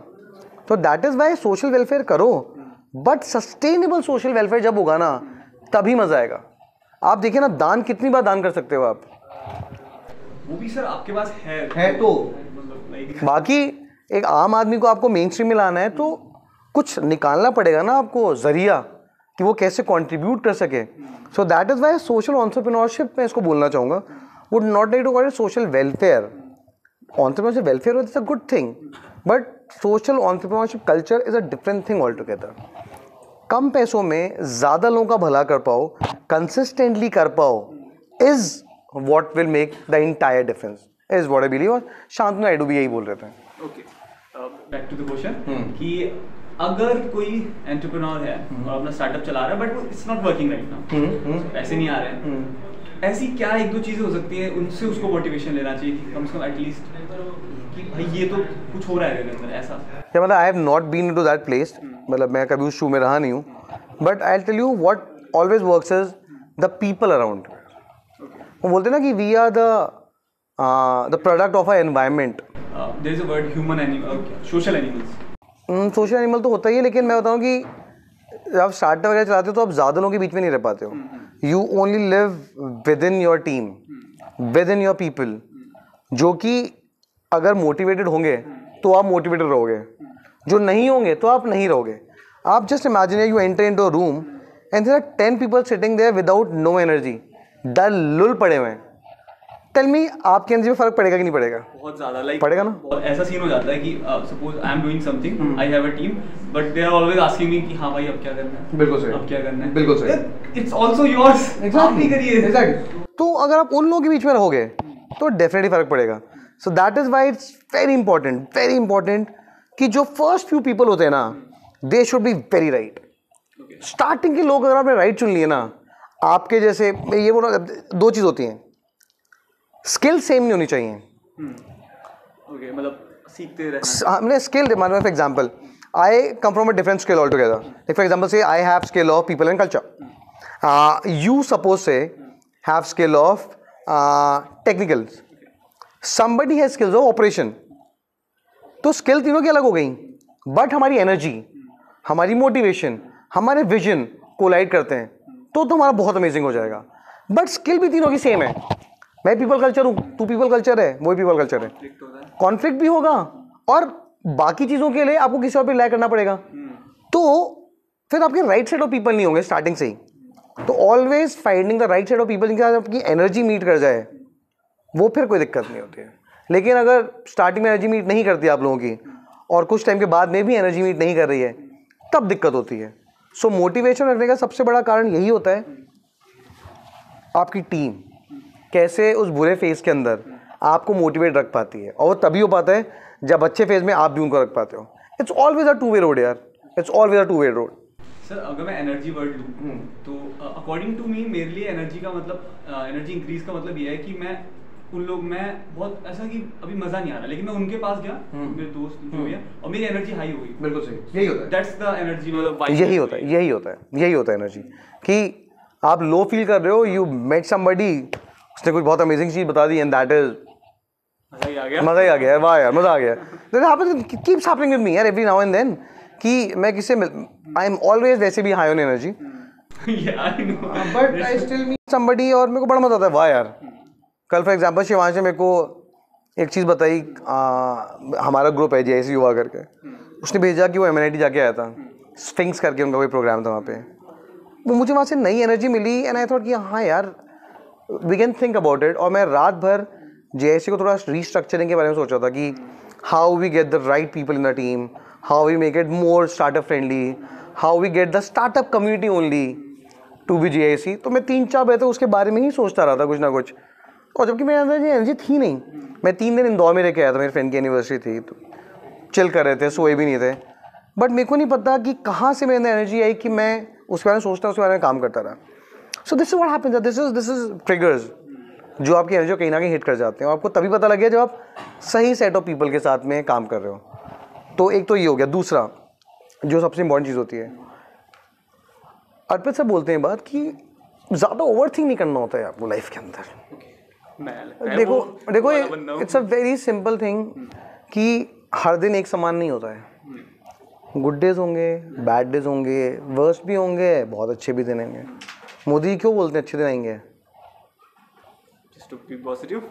Speaker 1: तो that is why social welfare करो, बट सस्टेनेबल सोशल वेलफेयर जब होगा ना तभी मज़ा आएगा. आप देखिए ना, दान कितनी बार दान कर सकते हो आप?
Speaker 2: वो भी सर आपके पास है
Speaker 1: तो
Speaker 2: मतलब
Speaker 1: बाकी एक आम आदमी को आपको मेन स्ट्रीम में लाना है तो कुछ निकालना पड़ेगा ना आपको जरिया कि वो कैसे कंट्रीब्यूट कर सके. So that is why social entrepreneurship मैं इसको बोलना चाहूँगा, would not like to call it social welfare. Entrepreneurship welfare is a good thing, but social entrepreneurship culture is a different thing all together. कम पैसों में ज़्यादा लोगों का भला कर पाओ, कंसिस्टेंटली कर पाओ, is what will make the entire difference, is what I believe. और शांतनु नायडू भी यही बोल रहे थे.
Speaker 2: Okay, back to the question कि अगर कोई एंटरप्रेन्योर है और अपना स्टार्टअप चला रहा है but it's not working right now, पैसे नहीं आ रहे हैं, ऐसी क्या 1-2 चीज़ें हो सकती हैं उनसे उसको मोटिवेशन लेना चाहिए कि कम से कम एटलीस्ट कि भाई ये तो कुछ हो रहा है मेरे अंदर ऐसा?
Speaker 1: क्या मतलब I have not been into that place, मतलब मैं कभी उस शू में रहा नहीं हूँ, but I will tell you what always works is the people around. वो बोलते हैं ना कि we are the product of a environment.
Speaker 2: There is a word human animal, social animals.
Speaker 1: Social animal तो होता ही है, लेकिन मैं बताऊँ कि जब स्टार्टअप वगैरह चलाते हो तो आप ज़्यादा लोगों के बीच में नहीं रह पाते हो. You only live with in your team, with in your people, जो कि अगर मोटिवेटेड होंगे तो आप मोटिवेटेड रहोगे, जो नहीं होंगे तो आप नहीं रहोगे. आप just imagine you enter into a room and there are 10 people sitting there without no energy, dull लुल पड़े हुए हैं. टेल मी आपकी एनर्जी में फर्क पड़ेगा कि नहीं पड़ेगा?
Speaker 2: बहुत ज़्यादा, लाइक
Speaker 1: पड़ेगा ना.
Speaker 2: ऐसा सीन हो जाता है कि suppose I am doing something, I have a team, but they are always asking me कि हाँ भाई अब क्या करना है,
Speaker 1: बिल्कुल सही,
Speaker 2: अब क्या करना है,
Speaker 1: बिल्कुल सही.
Speaker 2: इट्स आल्सो योर्स, आप भी करिए.
Speaker 1: एग्जैक्टली. तो अगर आप उन लोगों के बीच में रहोगे तो डेफिनेटली फर्क पड़ेगा. So that is why it's very important कि जो फर्स्ट फ्यू पीपल होते हैं ना, they should be very right. Starting के लोग अगर आपने राइट चुन लिए ना, आपके जैसे मैं ये बोल रहा हूँ, 2 चीज़ होती हैं, स्किल सेम नहीं होनी चाहिए.
Speaker 2: ओके, मतलब सीखते रहना.
Speaker 1: हमने स्किल मान लो for example I come from a different skill all together. Like for example say I have skill of people and culture, you suppose say have skill of technicals, somebody has skills of operation. तो skill तीनों की अलग हो गई, but हमारी energy, हमारी motivation, हमारे vision collide करते हैं तो हमारा बहुत अमेजिंग हो जाएगा. बट स्किल भी तीनों की सेम है. मैं पीपल कल्चर हूँ, तू पीपल कल्चर है, वो पीपल कल्चर है, कॉन्फ्लिक्ट भी होगा और बाकी चीज़ों के लिए आपको किसी और पे रिलाई करना पड़ेगा. तो फिर आपके राइट साइड ऑफ पीपल नहीं होंगे स्टार्टिंग से ही. तो always finding the right side of people जिनके साथ आपकी एनर्जी मीट कर जाए, वो फिर कोई दिक्कत नहीं होती है. लेकिन अगर स्टार्टिंग में एनर्जी मीट नहीं करती आप लोगों की और कुछ टाइम के बाद में भी एनर्जी मीट नहीं कर रही है, तब दिक्कत होती है. सो मोटिवेशन रखने का सबसे बड़ा कारण यही होता है, आपकी टीम कैसे उस बुरे फेज के अंदर आपको मोटिवेट रख पाती है. और वो तभी हो पाता है जब अच्छे फेज में आप भी उनको रख पाते हो. It's always a 2-way road यार, it's always a 2-way road.
Speaker 2: Sir अगर मैं एनर्जी वर्ड लूँ तो अकॉर्डिंग टू मी मेरे लिए एनर्जी का मतलब एनर्जी इंक्रीज का मतलब ये है कि मैं उन लोग, मैं बहुत ऐसा कि अभी मजा नहीं आ रहा लेकिन मैं उनके पास गया, मेरे दोस्त जो भी है, और मेरी एनर्जी हाई हो गई.
Speaker 1: बिल्कुल सही, यही होता है.
Speaker 2: दैट्स द एनर्जी, मतलब
Speaker 1: यही होता है एनर्जी. कि आप लो फील कर रहे हो, यू मेट समबडी, उसने कुछ बहुत अमेजिंग चीज़ बता दी एंड दैट इज
Speaker 2: मजा ही आ गया।
Speaker 1: मजा ही आ गया यार, वाह यार मजा आ गया। That happens, keeps happening with me यार every now and then कि मैं किससे I am always वैसे भी high on energy
Speaker 2: Yeah, I know.
Speaker 1: but I still meet somebody और मेरे को बड़ा मजा आता है। वाह यार, कल फॉर एग्जाम्पल शिवांश ने मेरे को एक चीज़ बताई, हमारा ग्रुप है JIC युवा करके, उसने भेजा कि वो MNIT जाके आया था, स्फिंक्स करके उनका कोई प्रोग्राम था वहाँ पे, वो मुझे वहाँ से नई एनर्जी मिली एंड आई थॉट कि हाँ यार we can think about it. और मैं रात भर JIC को थोड़ा रीस्ट्रक्चरिंग के बारे में सोच रहा था कि how we get the right people in the team, how we make it more startup friendly, how we get the startup community only to be JIC। तो मैं 3-4 बजे तक उसके बारे में ही सोचता रहा था कुछ ना कुछ, और जबकि मेरे अंदर ये एनर्जी थी नहीं। मैं 3 दिन इंदौर में रह के आया था, मेरे फ्रेंड की एनिवर्सरी थी, तो चिल कर रहे थे, सोए भी नहीं थे, बट मेरे को नहीं पता कि कहाँ से मेरे अंदर एनर्जी आई कि मैं उसके बारे में सोचता, उसके बारे में काम करता रहा। सो this is what happens, this is triggers जो आपकी एनर्जी को कहीं ना कहीं हिट कर जाते हैं, और आपको तभी पता लग गया जब आप सही सेट ऑफ पीपल के साथ में काम कर रहे हो। तो एक तो ये हो गया। दूसरा जो सबसे इंपॉर्टेंट चीज़ होती है, अर्पित से बोलते हैं बात कि ज़्यादा ओवर थिंक नहीं करना होता है आपको लाइफ के अंदर। देखो it's a very simple thing कि हर दिन एक समान नहीं होता है। गुड डेज होंगे, बैड डेज होंगे, वर्स्ट भी होंगे, बहुत अच्छे भी दिन होंगे। मोदी क्यों बोलते हैं अच्छे दिन आएंगे?
Speaker 2: Be positive.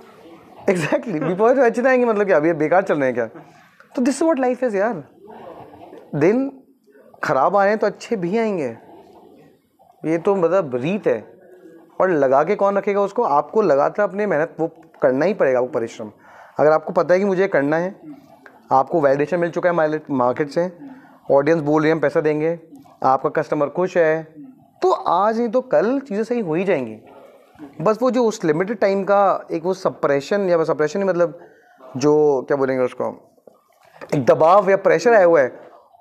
Speaker 1: Exactly, be positive, अच्छे दिन आएंगे मतलब क्या अभी बेकार चल रहे हैं क्या? तो this is what life is यार, दिन खराब आ रहे हैं तो अच्छे भी आएंगे, ये तो मतलब रीत है। और लगा के कौन रखेगा उसको? आपको लगातार अपनी मेहनत वो करना ही पड़ेगा, वो परिश्रम। अगर आपको पता है कि मुझे करना है, आपको वैलिडेशन मिल चुका है मार्केट से, ऑडियंस बोल रही है हम पैसा देंगे, आपका कस्टमर खुश है, तो आज नहीं तो कल चीज़ें सही हो ही जाएंगी। बस वो जो उस लिमिटेड टाइम का एक वो सप्रेशन, या सप्रेशन नहीं मतलब जो क्या बोलेंगे उसको, एक दबाव या प्रेशर आया हुआ है,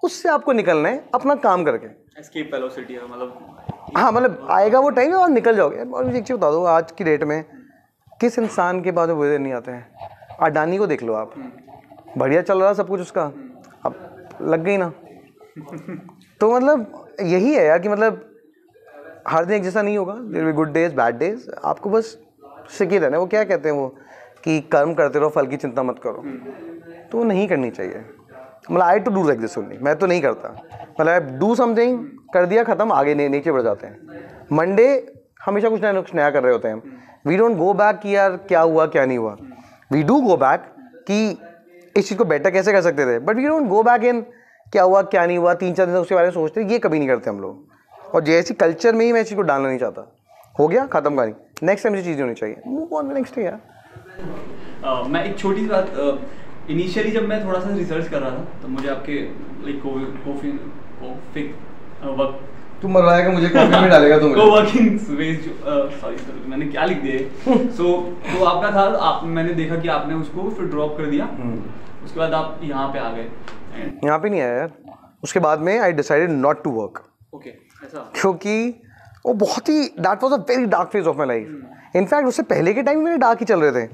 Speaker 1: उससे आपको निकलना है अपना काम करके।
Speaker 2: एस्केप वेलोसिटी है मतलब।
Speaker 1: हाँ मतलब आएगा वो टाइम और निकल जाओगे। और मुझे एक चीज़ बता दो, आज की डेट में किस इंसान के पास में बुरे दिन नहीं आते हैं? अडानी को देख लो आप, बढ़िया चल रहा सब कुछ उसका, अब लग गई ना। तो मतलब यही है यार कि मतलब हर दिन एक जैसा नहीं होगा, there will be good days bad days, आपको बस सिके रहना है। वो क्या कहते हैं वो कि कर्म करते रहो, फल की चिंता मत करो, तो वो नहीं करनी चाहिए। मतलब I to do like this only, मैं तो नहीं करता। मतलब आई डू समथिंग, कर दिया खत्म, आगे नीचे बढ़ जाते हैं। मंडे हमेशा कुछ नया कर रहे होते हैं। वी डोंट गो बैक कि यार क्या हुआ क्या नहीं हुआ, वी डू गो बैक कि इस चीज़ को बेटर कैसे कर सकते थे, but we don't go back in क्या हुआ क्या नहीं हुआ, 3-4 दिन उसके बारे में सोचते, ये कभी नहीं करते हम लोग। और जैसी कल्चर में ही मैं इस चीज़ को डालना नहीं चाहता। हो गया खत्म कहानी, नेक्स्ट टाइम ये चीज़ होनी चाहिए, मूव ऑन नेक्स्ट डे यार।
Speaker 2: मैं एक छोटी सी बात, इनिशियली जब मैं थोड़ा सा रिसर्च कर रहा था तो मुझे आपके लाइक
Speaker 1: तू मर रहा है कि मुझे कॉफी में डालेगा तू?
Speaker 2: कोवर्किंग स्पेस, सॉरी मैंने क्या लिख दिया है। तो आपका था, मैंने देखा कि आपने उसको फिर ड्रॉप कर दिया, उसके बाद आप यहाँ पे आ गए।
Speaker 1: यहाँ पे नहीं आया यार, उसके बाद में I decided not to work.
Speaker 2: Okay, ऐसा?
Speaker 1: क्योंकि वो बहुत ही that was a very dark phase of my life. In fact उससे पहले के टाइम मेरे डार्क ही चल रहे थे,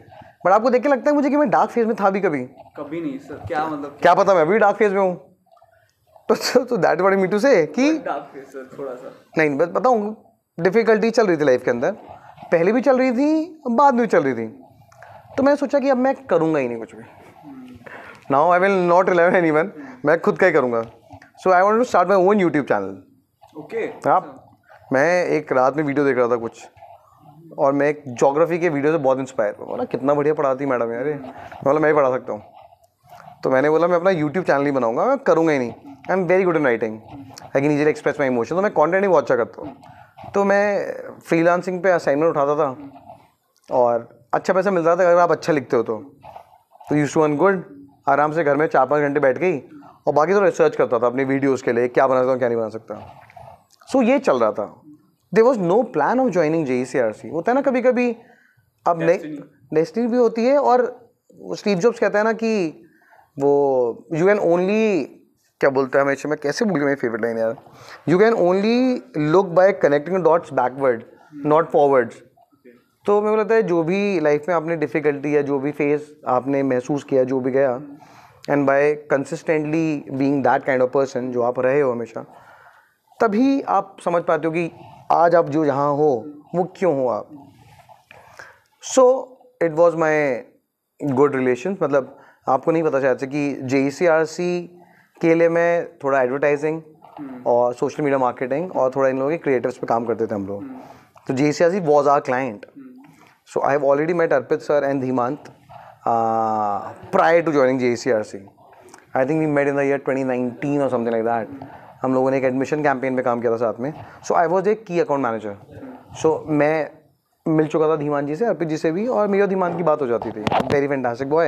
Speaker 1: बट आपको देख के लगता है मुझे कि मैं डार्क फेज में था भी कभी
Speaker 2: नहीं सर, क्या मतलब
Speaker 1: क्या पता मैं अभी डार्क फेज में हूँ। तो that what I mean to say कि
Speaker 2: डार्क फेज सर थोड़ा सा
Speaker 1: नहीं, बस बताऊँ, डिफिकल्टी चल रही थी लाइफ के अंदर, पहले भी चल रही थी, बाद में भी चल रही थी। तो मैंने सोचा कि अब मैं करूँगा ही नहीं कुछ भी, now I will not rely on anyone, मैं खुद का ही करूँगा। So I want to start my own YouTube channel.
Speaker 2: Okay.
Speaker 1: आप मैं एक रात में वीडियो देख रहा था कुछ, और मैं एक ज्योग्राफी के वीडियो से बहुत इंस्पायर हुआ। बोला कितना बढ़िया पढ़ाती मैडम यार, बोला मैं ही पढ़ा सकता हूँ। तो मैंने बोला मैं अपना यूट्यूब चैनल ही बनाऊंगा, मैं करूँगा ही नहीं। I am very good in writing, I can easily express my emotion, तो मैं कंटेंट ही बहुत अच्छा करता हूँ। तो मैं फ्रीलांसिंग पे असाइनमेंट उठाता था और अच्छा पैसा मिलता था अगर आप अच्छा लिखते हो तो यूज्ड टू अर्न गुड। आराम से घर में 4-5 घंटे बैठ गई और बाकी तो रिसर्च करता था अपनी वीडियोज़ के लिए, क्या बना सकता हूँ क्या नहीं बना सकता। सो ये चल रहा था। There was no plan of joining JEC-RC। होता है ना कभी कभी, अब डेस्टिनी भी होती है। और स्टीव जॉब्स कहता है ना कि वो यू कैन ओनली, क्या बोलता है हमेशा, मैं कैसे भूल गया मेरी फेवरेट लाइन यार, you can only look bye connecting dots backward not forwards. तो मेरे को लगता है जो भी लाइफ में आपने डिफ़िकल्टी या जो भी फेस आपने महसूस किया, जो भी गया, and by consistently being that kind of person जो आप रहे हो हमेशा, तभी आप समझ पाते हो कि आज आप जो जहाँ हो वो क्यों हो आप। सो it was my good relation, मतलब आपको नहीं पता शायद से कि JECRC के लिए मैं थोड़ा एडवर्टाइजिंग और सोशल मीडिया मार्केटिंग और थोड़ा इन लोगों के क्रिएटिव्स पे काम करते थे हम लोग। तो JECRC was our client, so I have already met Arpit sir and Dhimant prior to joining JECRC। I think we met in the year 2019 और समथिंग लाइक दैट। हम लोगों ने एक एडमिशन कैंपेन पे काम किया था साथ में। सो आई वॉज ए की अकाउंट मैनेजर। सो मैं मिल चुका था धीमान जी से, अर्पित जी से भी, और मेरी और धीमान की बात हो जाती थी। Very fantastic boy.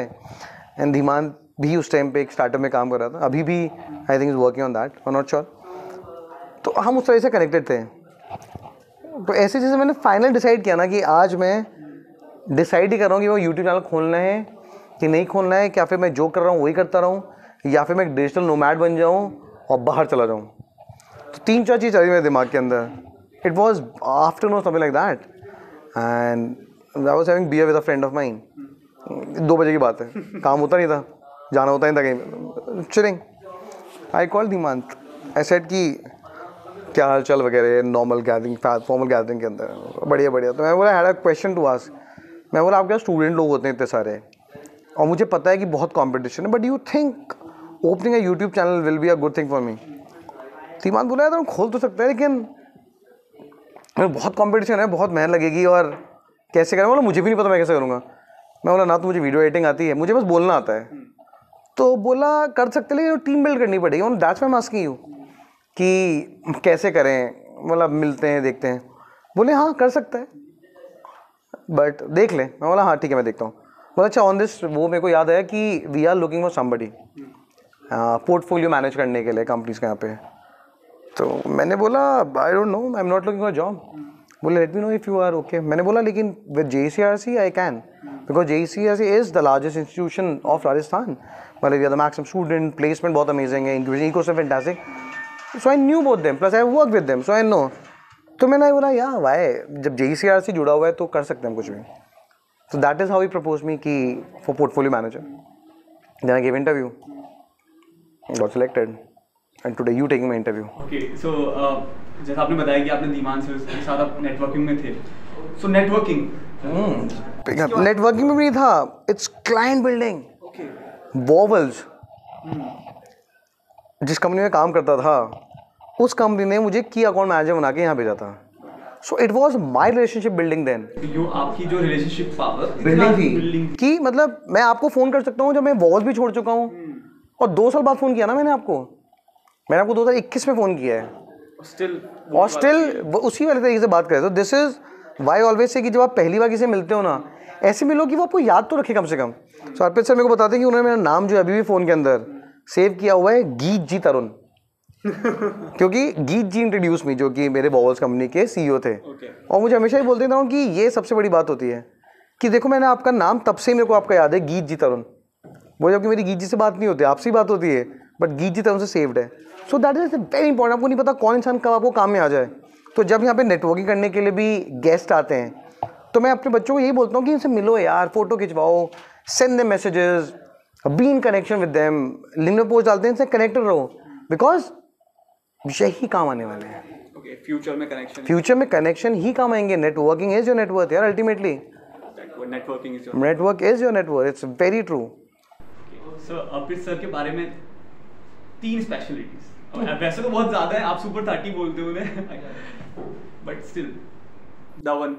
Speaker 1: And Dhiman भी उस टाइम पे एक स्टार्टअप में काम कर रहा था, अभी भी I think is working on that, I not sure. तो हम उस तरह से कनेक्टेड थे। तो ऐसे जैसे मैंने फाइनल डिसाइड किया ना कि आज मैं डिसाइड ही कर रहा हूँ कि वो यूट्यूब चैनल खोलना है कि नहीं खोलना है, क्या फिर मैं जो कर रहा हूँ वही करता रहूँ, या फिर मैं एक डिजिटल नोमैड बन जाऊँ और बाहर चला जाऊँ। तो 3-4 चीज़ चल रही मेरे दिमाग के अंदर। It was afternoon something like that and I was having beer with a friend of mine. 2 बजे की बात है, काम होता नहीं था, जाना होता नहीं था कहीं, chilling. I call Dhimant, I said कि क्या हाल चाल वगैरह, नॉर्मल गैदरिंग, फॉर्मल गैदरिंग के अंदर, बढ़िया बढ़िया। तो मैं बोला had a question to ask. मैं बोला आपके स्टूडेंट लोग होते हैं इतने सारे और मुझे पता है कि बहुत कंपटीशन है, but you think opening a YouTube channel will be a good thing for me? Dhimant बोला यार तुम खोल तो सकते हैं, लेकिन बहुत कंपटीशन है, बहुत मेहनत लगेगी और कैसे करें? बोला मुझे भी नहीं पता मैं कैसे करूँगा। मैं बोला ना तो मुझे वीडियो एडिटिंग आती है, मुझे बस बोलना आता है। तो बोला कर सकते, लेकिन टीम बिल्ड करनी पड़ेगी। और that's why I am asking you कि कैसे करें, मतलब मिलते हैं देखते हैं। बोले हाँ कर सकता है बट देख ले। मैं बोला हाँ ठीक है मैं देखता हूँ। बोला अच्छा ऑन दिस, वो मेरे को याद आया कि we are looking for somebody portfolio manage करने के लिए कंपनीज के यहाँ पे। तो मैंने बोला I don't know, I am not looking for job. बोले let me know if you are okay. मैंने बोला लेकिन with JECRC I can, because JECRC is the largest institution of Rajasthan. मतलब we are the maximum student, placement बहुत amazing है, ecosystem fantastic. So I knew both them, plus I work with them, so I know. तो मैंने बोला या Y, जब JECRC जुड़ा हुआ है तो कर सकते हैं हम कुछ भी। तो that is how he propose me कि for portfolio manager. Then I give interview, got selected and today you taking my interview.
Speaker 2: Okay so जैसा आपने बताया कि आपने धीमान से उसके साथ आप नेटवर्किंग में थे। सो नेटवर्किंग
Speaker 1: नेटवर्किंग में भी नहीं था, इट्स क्लाइंट बिल्डिंग। वॉवल्स जिस कंपनी में काम करता था, उस कंपनी ने मुझे की अकाउंट मैनेजर बना के यहाँ भेजा था। So it was my relationship building then.
Speaker 2: जो आपकी जो रिलेशनशिप पावर
Speaker 1: बिल्डिंग थी कि मतलब मैं आपको फ़ोन कर सकता हूँ जब मैं वॉल्स भी छोड़ चुका हूँ, और 2 साल बाद फ़ोन किया ना मैंने आपको 2021 में फ़ोन किया है, और स्टिल उसी वाले तरीके से बात करें। तो this is why always say कि जब आप पहली बार किसी से मिलते हो ना, ऐसे मिलो कि वो आपको याद तो रखे कम से कम। सो अर्पित सर मेरे को बताते हैं कि उन्होंने मेरा नाम जो है अभी भी फ़ोन के अंदर सेव किया हुआ है, गीत जी तरुण। क्योंकि गीत जी इंट्रोड्यूस मी, जो कि मेरे वॉवल्स कंपनी के CEO थे। और मुझे हमेशा ही बोलते था कि ये सबसे बड़ी बात होती है कि देखो मैंने आपका नाम तब से मेरे को आपका याद है, गीत जी तरुण। वो जबकि मेरी गीत जी से बात नहीं होती, आपसे ही बात होती है, बट गीत जी तरुण से सेव्ड है। So that is very important. आपको नहीं पता कौन इंसान कब आपको काम में आ जाए। तो जब यहाँ पे नेटवर्किंग करने के लिए भी गेस्ट आते हैं, तो मैं अपने बच्चों को यही बोलता हूँ कि इनसे मिलो यार, फोटो खिंचवाओ, send them messages, be in connection with them, link में पोस्ट डालते हैं, इनसे कनेक्टेड रहो, बिकॉज यही काम आने वाले हैं। फ्यूचर में कनेक्शन ही काम आएंगे। नेटवर्किंग इज योर नेटवर्क यार, ultimately network is your network, it's very true.
Speaker 2: Sir Arpit sir के बारे में 3 स्पेशलिटीज, वैसे तो बहुत ज्यादा है, आप सुपर 30 बोलते हो उन्हें, बट स्टिल द वन।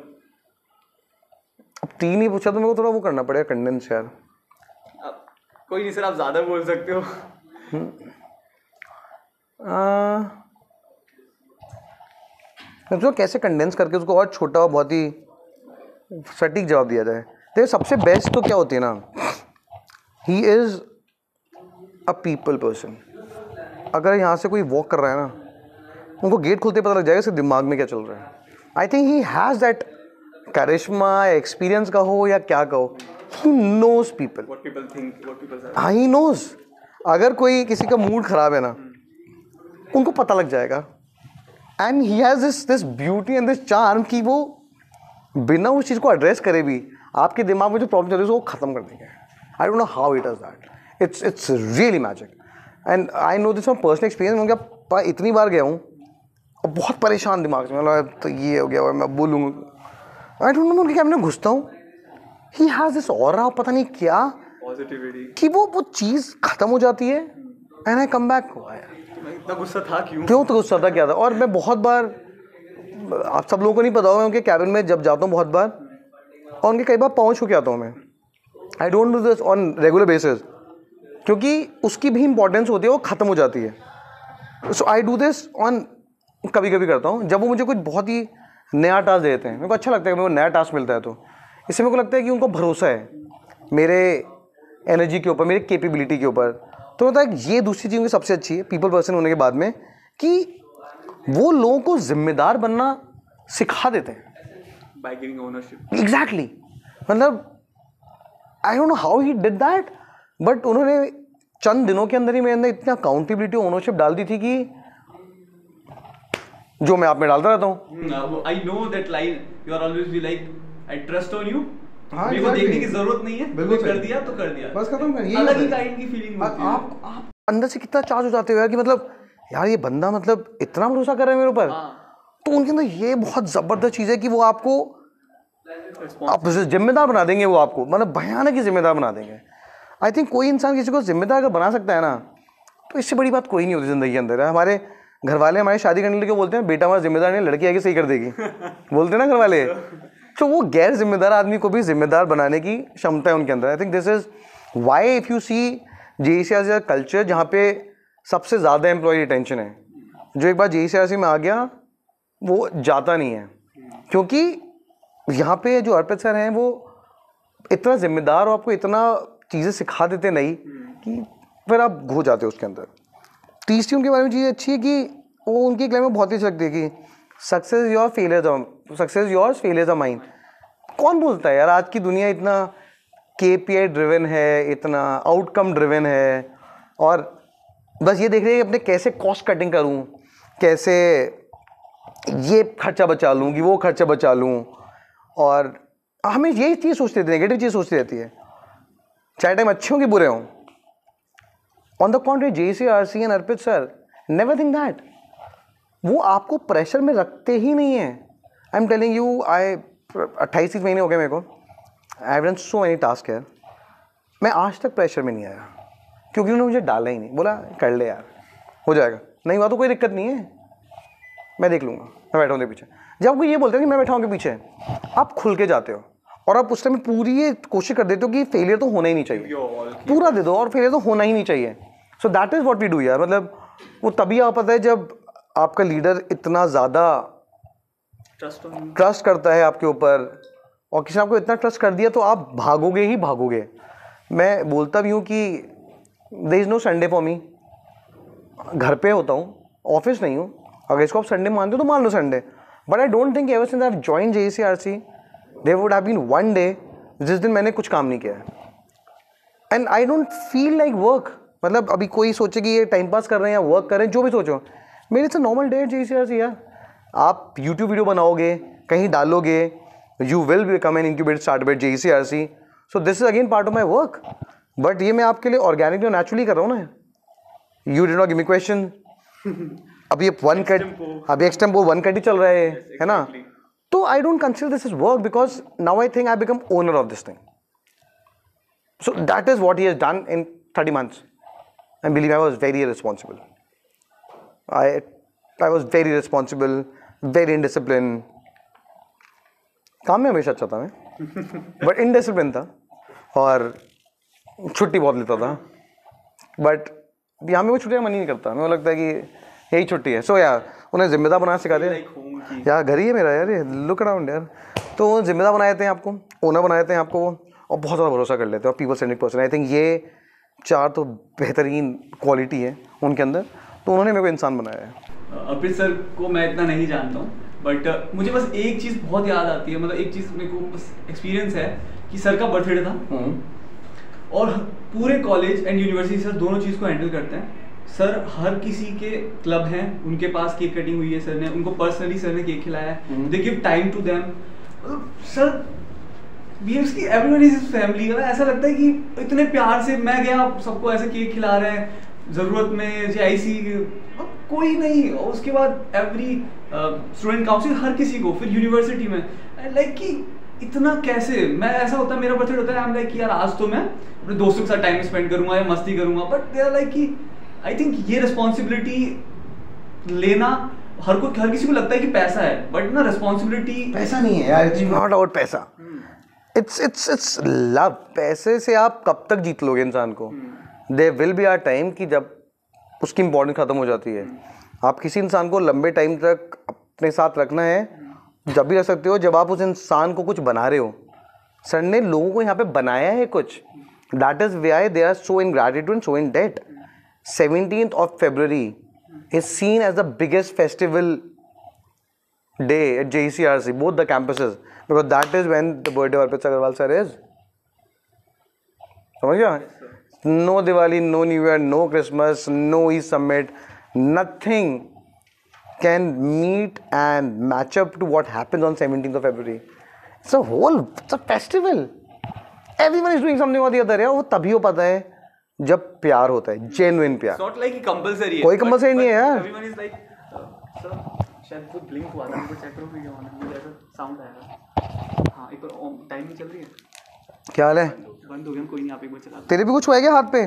Speaker 1: अब 3 ही पूछा तो मेरे को थोड़ा वो करना पड़ेगा, कंडेंस यार।
Speaker 2: कोई नहीं सर, आप ज्यादा बोल सकते हो।
Speaker 1: तो कैसे कंडेंस करके उसको और छोटा और बहुत ही सटीक जवाब दिया जाए। तो सबसे बेस्ट तो क्या होती है ना, he is a people person. अगर यहाँ से कोई वॉक कर रहा है ना, उनको गेट खुलते पता लग जाएगा इसके दिमाग में क्या चल रहा है। I think he has that charisma, experience का हो या क्या कहो, ही नोज पीपल, हाँ ही नोज। अगर कोई किसी का मूड खराब है ना, उनको पता लग जाएगा। And he has this beauty and this charm कि वो बिना उस चीज़ को एड्रेस करे भी आपके दिमाग में जो प्रॉब्लम चल रही है वो ख़त्म कर देंगे। आई don't know how it does that, it's really magic. And I know this from personal experience. मैं इतनी बार गया हूँ और बहुत परेशान दिमाग से, मतलब तो ये हो गया और मैं बोलूँगा, आई डोंट नो, उनके कैबिनेट में घुसता हूँ ही हैज दिस ऑरा, पता नहीं क्या
Speaker 2: पॉजिटिविटी
Speaker 1: कि वो चीज़ खत्म हो जाती है एंड आई कम बैक।
Speaker 2: इतना गुस्सा था क्यों
Speaker 1: तो गुस्सा था क्या था। और मैं बहुत बार, आप सब लोगों को नहीं पता होगा, मैं उनके कैबिन में जब जाता हूँ बहुत बार और उनके कई बार पहुँच होके आता हूँ मैं। I don't do this on regular basis क्योंकि उसकी भी इंपॉर्टेंस होती है, वो ख़त्म हो जाती है। सो आई डू दिस ऑन, कभी कभी करता हूँ जब वो मुझे कुछ बहुत ही नया टास्क देते हैं, मेरे को अच्छा लगता है कि मेरे को नया टास्क मिलता है, तो इससे मेरे को लगता है कि उनको भरोसा है मेरे एनर्जी के ऊपर, मेरी कैपेबिलिटी के ऊपर। तो मतलब ये दूसरी चीज़ सबसे अच्छी है पीपल पर्सन होने के बाद में कि वो लोगों को जिम्मेदार बनना सिखा देते हैं
Speaker 2: बाय गिविंग ओनरशिप।
Speaker 1: एग्जैक्टली मतलब आई don't know how he did that, but उन्होंने चंद दिनों के अंदर ही मेरे अंदर इतना अकाउंटेबिलिटी ओनरशिप डाल दी थी कि जो मैं आप में डालता रहता हूँ।
Speaker 2: I know that line, you are always be like I trust on you,
Speaker 1: हाँ,
Speaker 2: मेरे को देखने की जरूरत नहीं है,
Speaker 1: बिल्कुल
Speaker 2: कर दिया तो कर दिया,
Speaker 1: बस खत्म कर।
Speaker 2: अलग ही काइंड की फीलिंग होती है।
Speaker 1: आप अंदर से कितना चार्ज हो जाते हो यार कि मतलब यार ये बंदा मतलब इतना भरोसा कर रहा है मेरे ऊपर। तो उनके अंदर ये बहुत ज़बरदस्त चीज़ है कि वो आपको आप जिम्मेदार बना देंगे, वो आपको मतलब भयानक ही जिम्मेदार बना देंगे। आई थिंक कोई इंसान किसी को जिम्मेदार अगर बना सकता है ना, तो इससे बड़ी बात कोई नहीं होती ज़िंदगी के अंदर। हमारे घर वाले हमारी शादी करने के लिए बोलते हैं बेटा हमारा जिम्मेदार नहीं, लड़की आगे सही कर देगी बोलते हैं ना घर वाले। तो वो गैर जिम्मेदार आदमी को भी जिम्मेदार बनाने की क्षमता है उनके अंदर। I think this is why if you see JECRC culture जहाँ पे सबसे ज़्यादा एम्प्लॉय रिटेंशन है, जो एक बार JECRC में आ गया वो जाता नहीं है, क्योंकि यहाँ पे जो अर्पित सर हैं वो इतना जिम्मेदार और आपको इतना चीज़ें सिखा देते नहीं कि फिर आप घो जाते हो उसके अंदर। तीसरी उनके बारे में चीज़ अच्छी है कि वो उनकी क्लेम में बहुत ही लगती है कि success your failures are mine. कौन बोलता है यार, आज की दुनिया इतना KPI ड्रिवन है, इतना आउटकम ड्रिवन है, और बस ये देख रहे हैं कि अपने कैसे कॉस्ट कटिंग करूं, कैसे ये खर्चा बचा लूं कि वो खर्चा बचा लूं, और हमें यही चीज़ सोचती रहती है, नेगेटिव चीज़ सोचती रहती है, चाहे टाइम अच्छे हों कि बुरे हों। On the contrary JECRC and Arpit sir never think that. वो आपको प्रेशर में रखते ही नहीं है। आई एम टेलिंग यू, 28 महीने हो गए मेरे को, I have done so many task है, मैं आज तक प्रेशर में नहीं आया क्योंकि उन्होंने मुझे डाला ही नहीं, बोला कर ले यार हो जाएगा, नहीं हुआ तो कोई दिक्कत नहीं है, मैं देख लूँगा, मैं बैठा हूँ पीछे। जब कोई ये बोलते हो कि मैं बैठा हूँ पीछे, आप खुल के जाते हो और आप उस टाइम पूरी ये कोशिश कर देते हो कि फेलियर तो होना ही नहीं चाहिए, पूरा दे दो और फेलियर तो होना ही नहीं चाहिए। So that is what we do यार। मतलब वो तभी आ पाता है जब आपका लीडर इतना ज़्यादा ट्रस्ट करता है आपके ऊपर, और किसी ने आपको इतना ट्रस्ट कर दिया तो आप भागोगे ही भागोगे। मैं बोलता भी हूँ कि there is no Sunday for me, घर पे होता हूँ, ऑफिस नहीं हूँ, अगर इसको आप संडे मानते हो तो मान लो Sunday, but I don't think ever since I have joined JECRC there would have been one day जिस दिन मैंने कुछ काम नहीं किया है, and I don't feel like work. मतलब अभी कोई सोचे कि ये टाइम पास कर रहे हैं या वर्क कर रहे हैं, जो भी सोचो, मेरे से नॉर्मल डे JECRC यार। आप YouTube वीडियो बनाओगे, कहीं डालोगे, you will become an incubator startup at JECRC, so this is again part of my work, but ये मैं आपके लिए ऑर्गेनिकली और नेचुरली कर रहा हूँ ना। You did not give me question, अभी ये वन कट, अभी एक्सटेम्पो वन कट ही चल रहा है ना, तो I don't consider this is work because now I think I become owner of this thing. So that is what he has done in 30 months. I believe I was very irresponsible. I was very irresponsible, very indisciplined. काम में हमेशा अच्छा था मैं, but indiscipline था और छुट्टी बहुत लेता था, बट यहाँ में वो छुट्टियाँ मन ही नहीं करता, मेरे को लगता है कि यही छुट्टी है। सो यार उन्हें जिम्मेदार बनाना सिखा दिया यार, घर ही है मेरा यार, ये लुक अराउंड यार। तो जिम्मेदार बना देते हैं आपको, ओनर बना देते हैं आपको, और बहुत ज़्यादा भरोसा कर लेते हैं, और people centric person. I think ये 4 तो बेहतरीन क्वालिटी है उनके अंदर, तो उन्होंने मेरे को इंसान बनाया है।
Speaker 2: अर्पित सर को मैं इतना नहीं जानता हूँ, बट मुझे बस एक चीज़ बहुत याद आती है, मतलब एक चीज़ मेरे को बस एक्सपीरियंस है कि सर का बर्थडे था और पूरे कॉलेज एंड यूनिवर्सिटी सर दोनों चीज़ को हैंडल करते हैं। सर हर किसी के क्लब हैं, उनके पास केक कटिंग हुई है, सर ने उनको पर्सनली सर ने केक खिलाया है, they give time to them. Sir BMs की एवरीवन इज फैमिली, ऐसा लगता है कि इतने प्यार से मैं गया, सबको ऐसे केक खिला रहे हैं, ज़रूरत में IC कोई नहीं, और उसके बाद एवरी स्टूडेंट काउंसिल हर किसी को, फिर यूनिवर्सिटी में लाइक कि इतना कैसे? मैं ऐसा होता है, मेरा बजट होता है, आई एम लाइक यार आज तो मैं अपने दोस्तों के साथ टाइम स्पेंड करूंगा या मस्ती करूंगा, बट दे आर लाइक कि आई थिंक ये रिस्पॉन्सिबिलिटी लेना हर किसी को लगता है कि पैसा है, बट ना रिस्पॉन्सिबिलिटी
Speaker 1: पैसा नहीं है यार, इट्स नॉट अबाउट पैसा, इट्स लव। पैसे से आप कब तक जीत लोगे इंसान को? There will be our time कि जब उसकी इंपॉर्टेंस खत्म हो जाती है। आप किसी इंसान को लंबे टाइम तक अपने साथ रखना है जब भी रख सकते हो जब आप उस इंसान को कुछ बना रहे हो। सर ने लोगों को यहाँ पे बनाया है कुछ, that is why they are so in gratitude and so in debt. 17th of February is seen as the biggest festival day at JECRC, both the campuses, because that is when the birthday of Arpit Agarwal sir is. समझ गया? No Diwali, no New Year, no Christmas, no East Summit, nothing can meet and match up to what happens on 17th of February. It's a festival. Everyone is doing something or the other. वो तभी हो पाता है जब प्यार होता है, genuine प्यार।
Speaker 2: नॉट लाइक कंपलसरी है,
Speaker 1: कोई कंपलसरी नहीं है यार।
Speaker 2: एवरीवन इज लाइक सर शायद वो ब्लिंक हुआ था, मुझे चेक करो वीडियो ऑन है, मुझे ऐसा साउंड आया। हां एक बार टाइमिंग चल रही है। क्या हाल है? बंद हो गया, कोई नहीं, आप एक बार चला। तेरे भी कुछ हुआ है क्या हाथ पे?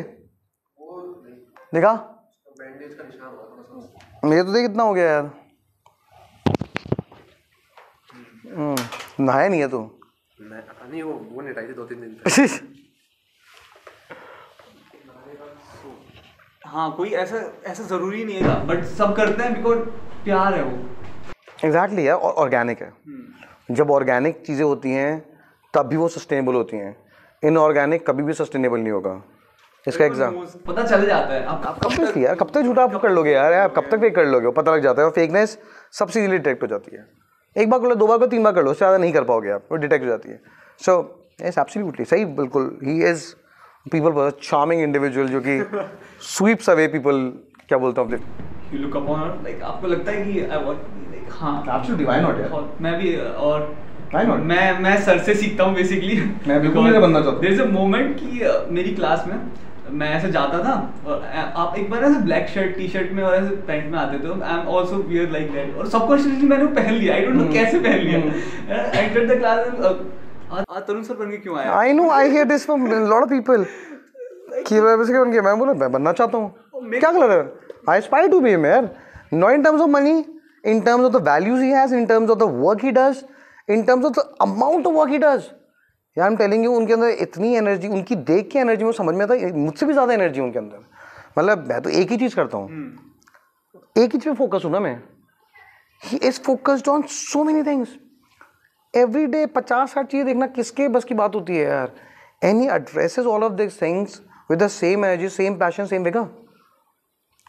Speaker 2: देखा बैंडेज का निशान हुआ थोड़ा सा। मेरे तो देख कितना हो गया यार। नहाया नहीं है तू?
Speaker 3: नहीं वो नहीं रही थी 2-3 दिन तक।
Speaker 2: हाँ कोई ऐसा जरूरी नहीं है, बट सब करते हैं बिकॉज प्यार है वो।
Speaker 1: एग्जैक्टली है, और ऑर्गेनिक है। जब ऑर्गेनिक चीज़ें होती हैं तब भी वो सस्टेनेबल होती हैं, इनऑर्गेनिक कभी भी सस्टेनेबल नहीं होगा। इसका एग्जाम
Speaker 2: पता चल जाता है। आप
Speaker 1: कब तक झूठा आप कर लोगे यार, आप कब तक फेक कर लोगे? पता लग जाता है, और फेकनेस सबसे इजीली डिटेक्ट हो जाती है। एक बार कर लो, 2 बार कर लो, 3 बार कर लो, उससे ज़्यादा नहीं कर पाओगे आप, वो डिटेक्ट हो जाती है। सो यस एब्सोल्युटली सही, बिल्कुल। He is people charming individual जो कि स्वीप्स अवे पीपल, क्या बोलता हूँ,
Speaker 2: you look upon her, like आपको लगता है कि हाँ
Speaker 1: एब्सोल्युटली, व्हाई नॉट यार।
Speaker 2: मैं भी, और
Speaker 1: व्हाई नॉट,
Speaker 2: मैं सर से सीखता हूँ बेसिकली।
Speaker 1: मैं बिल्कुल नहीं बनना चाहता।
Speaker 2: देयर इज अ मोमेंट कि मेरी क्लास में मैं ऐसे जाता था, और आप एक बार ऐसे ब्लैक शर्ट टी शर्ट में और ऐसे पैंट में आते थे, आई am also wear like that, और सबकॉन्शियसली मैंने वो पहन लिया, आई डोंट नो कैसे पहन लिया। एंटर द क्लास, आज तरुण सर बन के क्यों आया?
Speaker 1: I know, I hear this from lot of people कि वैसे बन गया। मैं बोला मैं बनना चाहता हूँ, क्या कलर है? I aspire to be him यार, not in terms of money, in terms of the values he has, in terms of the work he does, in terms of the amount of work he does. यार I am telling you, उनके अंदर इतनी energy, उनकी देख के energy मुझे समझ में आता है, मुझसे भी ज़्यादा एनर्जी उनके अंदर। मतलब मैं तो एक ही चीज़ करता हूँ, एक ही चीज़ पे फोकस हूँ ना मैं। He is focused on so many things every day. 50-60 चीज़ें देखना किसके बस की बात होती है यार? And he addresses all of this things with the same energy, same passion, same vigour.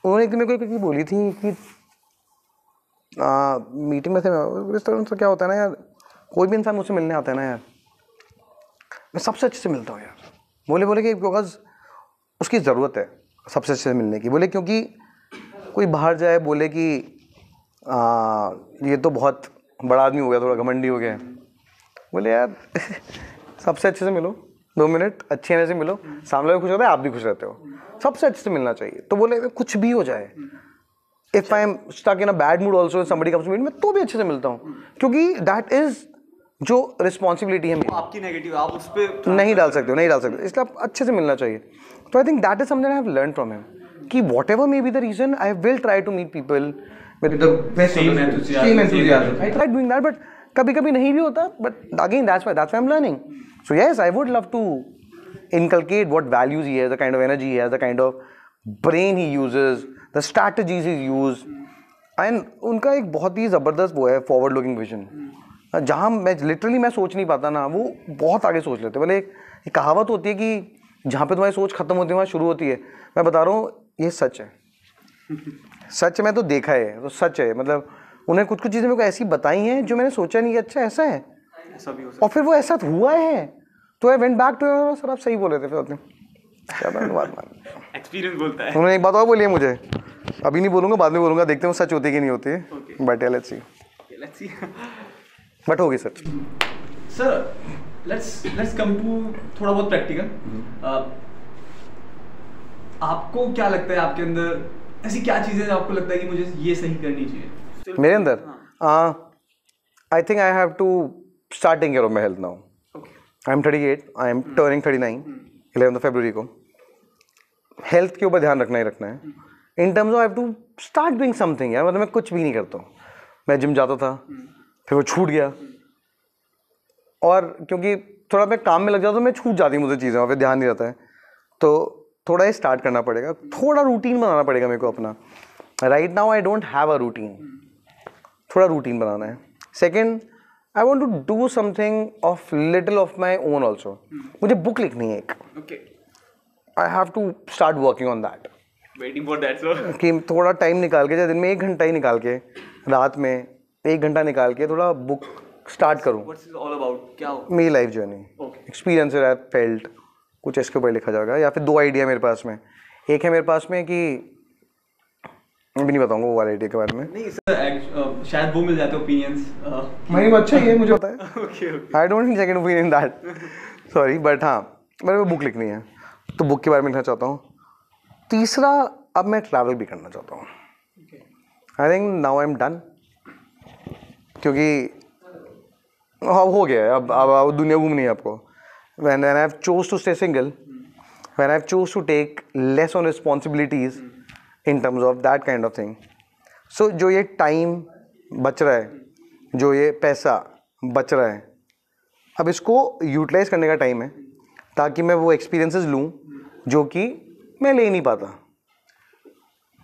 Speaker 1: उन्होंने एक दिन मेरे को बोली थी कि मीटिंग में थे, इस तरह से क्या होता है ना यार, कोई भी इंसान मुझसे मिलने आता है ना यार, मैं सबसे अच्छे से मिलता हूँ यार। बोले कि बिकॉज उसकी ज़रूरत है सबसे अच्छे से मिलने की। बोले क्योंकि कोई बाहर जाए बोले कि ये तो बहुत बड़ा आदमी हो गया, थोड़ा घमंडी हो गया। बोले यार सबसे अच्छे से मिलो, 2 मिनट अच्छे एनर्जी से मिलो, सामने भी खुश होता है, आप भी खुश रहते हो, सबसे अच्छे से मिलना चाहिए। तो बोले कुछ भी हो जाए, if I am stuck in a bad mood also, somebody comes to meet, मैं तो भी अच्छे से मिलता हूँ, क्योंकि दैट इज़ जो रिस्पॉन्सिबिलिटी है मेरी।
Speaker 2: आपकी नेगेटिव आप उस पर
Speaker 1: नहीं डाल सकते हो, इसलिए आप अच्छे से मिलना चाहिए। तो I think that is something I have learn from him कि whatever may be the reason, I will try to meet people with the best
Speaker 2: Same enthusiasm.
Speaker 1: I try doing that, but कभी नहीं भी होता, but again that's why I am learning. So yes, I would love to inculcate what values he has, the kind of energy he has, the kind of brain he uses, the strategies he use, and उनका एक बहुत ही ज़बरदस्त वो है forward looking vision, जहाँ मैं literally मैं सोच नहीं पाता ना, वो बहुत आगे सोच लेते। बोले एक कहावत होती है कि जहाँ पे तुम्हारी सोच खत्म होती है वहाँ शुरू होती है। मैं बता रहा हूँ ये सच है, सच मैं तो देखा है, तो सच है। मतलब उन्हें कुछ चीज़ें मेरे को ऐसी बताई हैं जो मैंने सोचा नहीं कि अच्छा ऐसा है, और फिर वो ऐसा हुआ है। तो I went back to sir, आप सही बोले थे। फिर आपने क्या बात
Speaker 2: एक्सपीरियंस बोलता है।
Speaker 1: उन्होंने एक बात और बोली है मुझे, अभी नहीं बोलूँगा, बाद में बोलूँगा, देखते हैं सच होती है कि नहीं होती है, बट लेट्स सी। बट होगी सच।
Speaker 2: सर लेट्स कम टू थोड़ा बहुत प्रैक्टिकल। आपको क्या लगता है आपके अंदर ऐसी क्या चीज़ें आपको लगता है कि मुझे ये सही करनी चाहिए?
Speaker 1: मेरे अंदर I think I have to start taking care of my health now. I'm 38. I am turning 39. 11th of February को. Health के ऊपर ध्यान रखना ही रखना है. In terms of I have to start doing something यार. मतलब मैं कुछ भी नहीं करता हूँ. मैं जिम जाता था, फिर वो छूट गया. और क्योंकि थोड़ा मैं काम में लग जाता तो मैं छूट जाती मुझे चीज़ें, वहाँ पे ध्यान नहीं रहता है. तो थोड़ा ये स्टार्ट करना पड़ेगा, थोड़ा रूटीन बनाना पड़ेगा मेरे को अपना. Right now I don't have a routine. थोड़ा रूटीन बनाना है. Second, I want to do something of little of my own also. मुझे बुक लिखनी है एक. I have to start working on that.
Speaker 2: Waiting for that sir.
Speaker 1: कि थोड़ा time निकाल के, दिन में 1 घंटा ही निकाल के, रात में 1 घंटा निकाल के थोड़ा बुक स्टार्ट करूँ.
Speaker 2: What's it all about? क्या
Speaker 1: मेरी life journey, experience I felt, कुछ इसके ऊपर लिखा जाएगा. या फिर 2 आइडिया मेरे पास में. एक है मेरे पास में कि मैं भी नहीं बताऊंगा वो वाला आइडिया के बारे में.
Speaker 2: नहीं सर, शायद वो मिल जाते ओपिनियंस.
Speaker 1: नहीं अच्छा ही है, मुझे पता है. Okay. I don't need second opinion that. Sorry, but हाँ मेरे को बुक लिखनी है, तो बुक के बारे में लिखना चाहता हूँ. तीसरा, अब मैं ट्रैवल भी करना चाहता हूँ. I think now I am done, क्योंकि हाँ हो गया है. अब दुनिया घूमनी है आपको. When I have chose to stay single, when I have chose to take less on responsibilities in terms of that kind of thing. So जो ये टाइम बच रहा है, जो ये पैसा बच रहा है, अब इसको यूटिलाइज करने का टाइम है, ताकि मैं वो एक्सपीरियंसेस लूँ जो कि मैं ले नहीं पाता.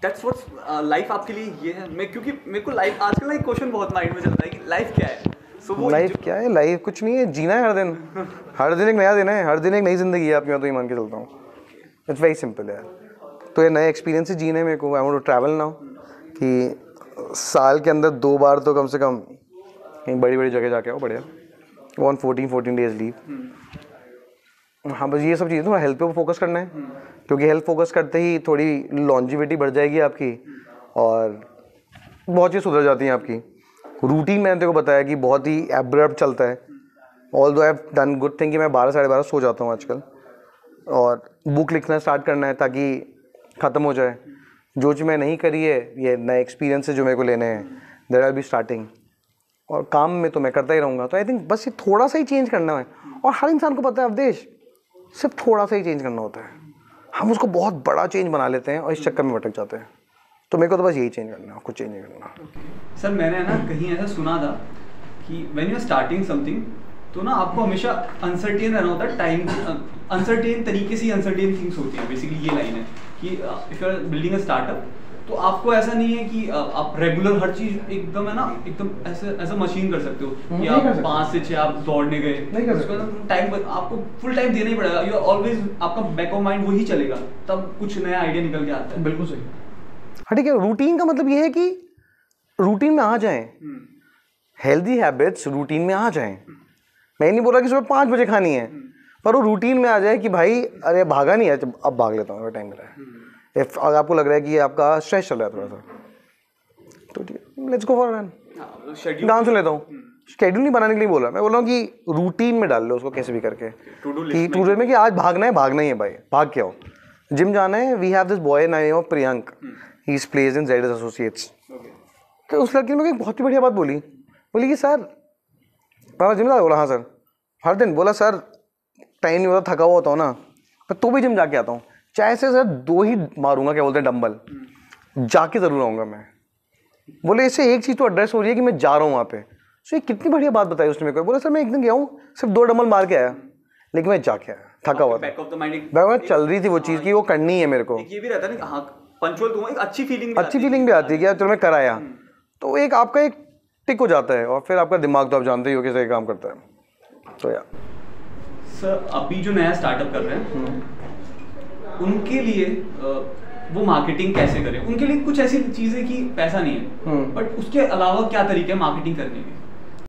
Speaker 2: That's what लाइफ आपके लिए ये है. क्योंकि मेरे को लाइफ आजकल ना एक क्वेश्चन बहुत माइंड में चलता है कि लाइफ क्या है.
Speaker 1: लाइफ क्या है? लाइफ कुछ नहीं है, जीना है. हर दिन एक नया दिन है, हर दिन एक नई जिंदगी है आपकी. मैं तो ये मान के चलता हूँ. इट्स वेरी सिंपल है. तो ये नए एक्सपीरियंसेस जीने हैं मेरे को. I want to travel now, कि साल के अंदर 2 बार तो कम से कम कहीं बड़ी बड़ी जगह जाके आओ. बढ़िया. 14 डेज लीव. हाँ बस ये सब चीज़ें. थोड़ा हेल्थ पे फोकस करना है, क्योंकि हेल्थ फोकस करते ही थोड़ी लॉन्जिविटी बढ़ जाएगी आपकी, और बहुत चीज़ सुधर जाती हैं आपकी. रूटीन मैंने तेरे को बताया कि बहुत ही एब्रप्ट चलता है. Although I have done good thing कि मैं 12 साढ़े 12 सो जाता हूँ आजकल. और बुक लिखना स्टार्ट करना है ताकि ख़त्म हो जाए. जो चीज़ मैं नहीं करी है, ये नए एक्सपीरियंस जो मेरे को लेने हैं, दैट आई बी स्टार्टिंग. और काम में तो मैं करता ही रहूँगा. तो आई थिंक बस ये थोड़ा सा ही चेंज करना है. और हर इंसान को पता है अवधेश, सिर्फ थोड़ा सा ही चेंज करना होता है. हम उसको बहुत बड़ा चेंज बना लेते हैं और इस चक्कर में भटक जाते हैं. तो मेरे को तो बस यही चेंज करना है, कुछ चेंज नहीं करना.
Speaker 2: सर मैंने ना कहीं ऐसा सुना था कि when you are starting something, तो ना आपको हमेशा अनसर्टेन रहना होता है. टाइम अनसर्टेन तरीके से अनसर्टेन थिंग्स होती हैं. बेसिकली ये लाइन है कि if you are building a startup, तो आपको ऐसा नहीं है कि आप रेगुलर हर चीज एकदम है ना, एकदम ऐसा मशीन कर सकते हो कि आप 5 से 6 आप दौड़ने गए, टाइम आपको फुल टाइम देना ही पड़ेगा. यू आर ऑलवेज, आपका बैक ऑफ माइंड वही चलेगा, तब कुछ नया आइडिया निकल के आता है.
Speaker 3: बिल्कुल सही.
Speaker 1: हाँ ठीक है. रूटीन का मतलब ये है कि रूटीन में आ जाएं. हेल्दी हैबिट्स रूटीन में आ जाएं. मैं नहीं बोल रहा कि सुबह 5 बजे खानी है, पर वो रूटीन में आ जाए कि भाई अरे भागा नहीं है, अब भाग लेता हूँ, टाइम मिला है. इफ आपको लग रहा है कि आपका स्ट्रेस चल रहा है थोड़ा सा, तो ठीक है, let's go for run. Dance लेता हूँ. शेड्यूल नहीं बनाने के लिए बोल रहा. मैं बोल रहा हूँ कि रूटीन में डाल लो उसको कैसे भी करके. टू डू में कि आज भागना है भाई, भाग के आओ. जिम जाना है. वी हैव दिस बॉय नाम of Priyank, he is placed in Z associates. तो उस लड़की ने मुझे बहुत ही बढ़िया बात बोली कि सर मैं जिम बोला. हाँ सर. हर दिन बोला सर टाइम नहीं होता, थका हुआ होता हूँ ना, मैं तो भी जिम जाके आता हूँ. चाहे से सर 2 ही मारूंगा, क्या बोलते हैं, डंबल, जाके ज़रूर आऊँगा मैं. बोले इससे एक चीज़ तो एड्रेस हो रही है कि मैं जा रहा हूँ वहाँ पे. सो ये कितनी बढ़िया बात बताई उसने मेरे को. बोला सर मैं एक दिन गया हूँ, सिर्फ 2 डंबल मार के आया, लेकिन मैं जाके आया, थका हुआ था.
Speaker 2: बैक ऑफ द माइंड
Speaker 1: चल रही थी वो चीज़ की वो करनी है मेरे को.
Speaker 2: ये भी रहता है ना, हाँ पंचुअल दूंगा, एक अच्छी फीलिंग
Speaker 1: भी आती है कि चलो मैं कराया, तो एक आपका एक टिक हो जाता है. और फिर आपका दिमाग तो आप जानते ही हो कैसे काम करता है. तो यार
Speaker 2: सर अभी जो नया स्टार्टअप कर रहे हैं, उनके लिए वो मार्केटिंग कैसे करें? उनके लिए कुछ ऐसी चीज़ें कि पैसा नहीं है, बट उसके अलावा क्या तरीके हैं मार्केटिंग करने के?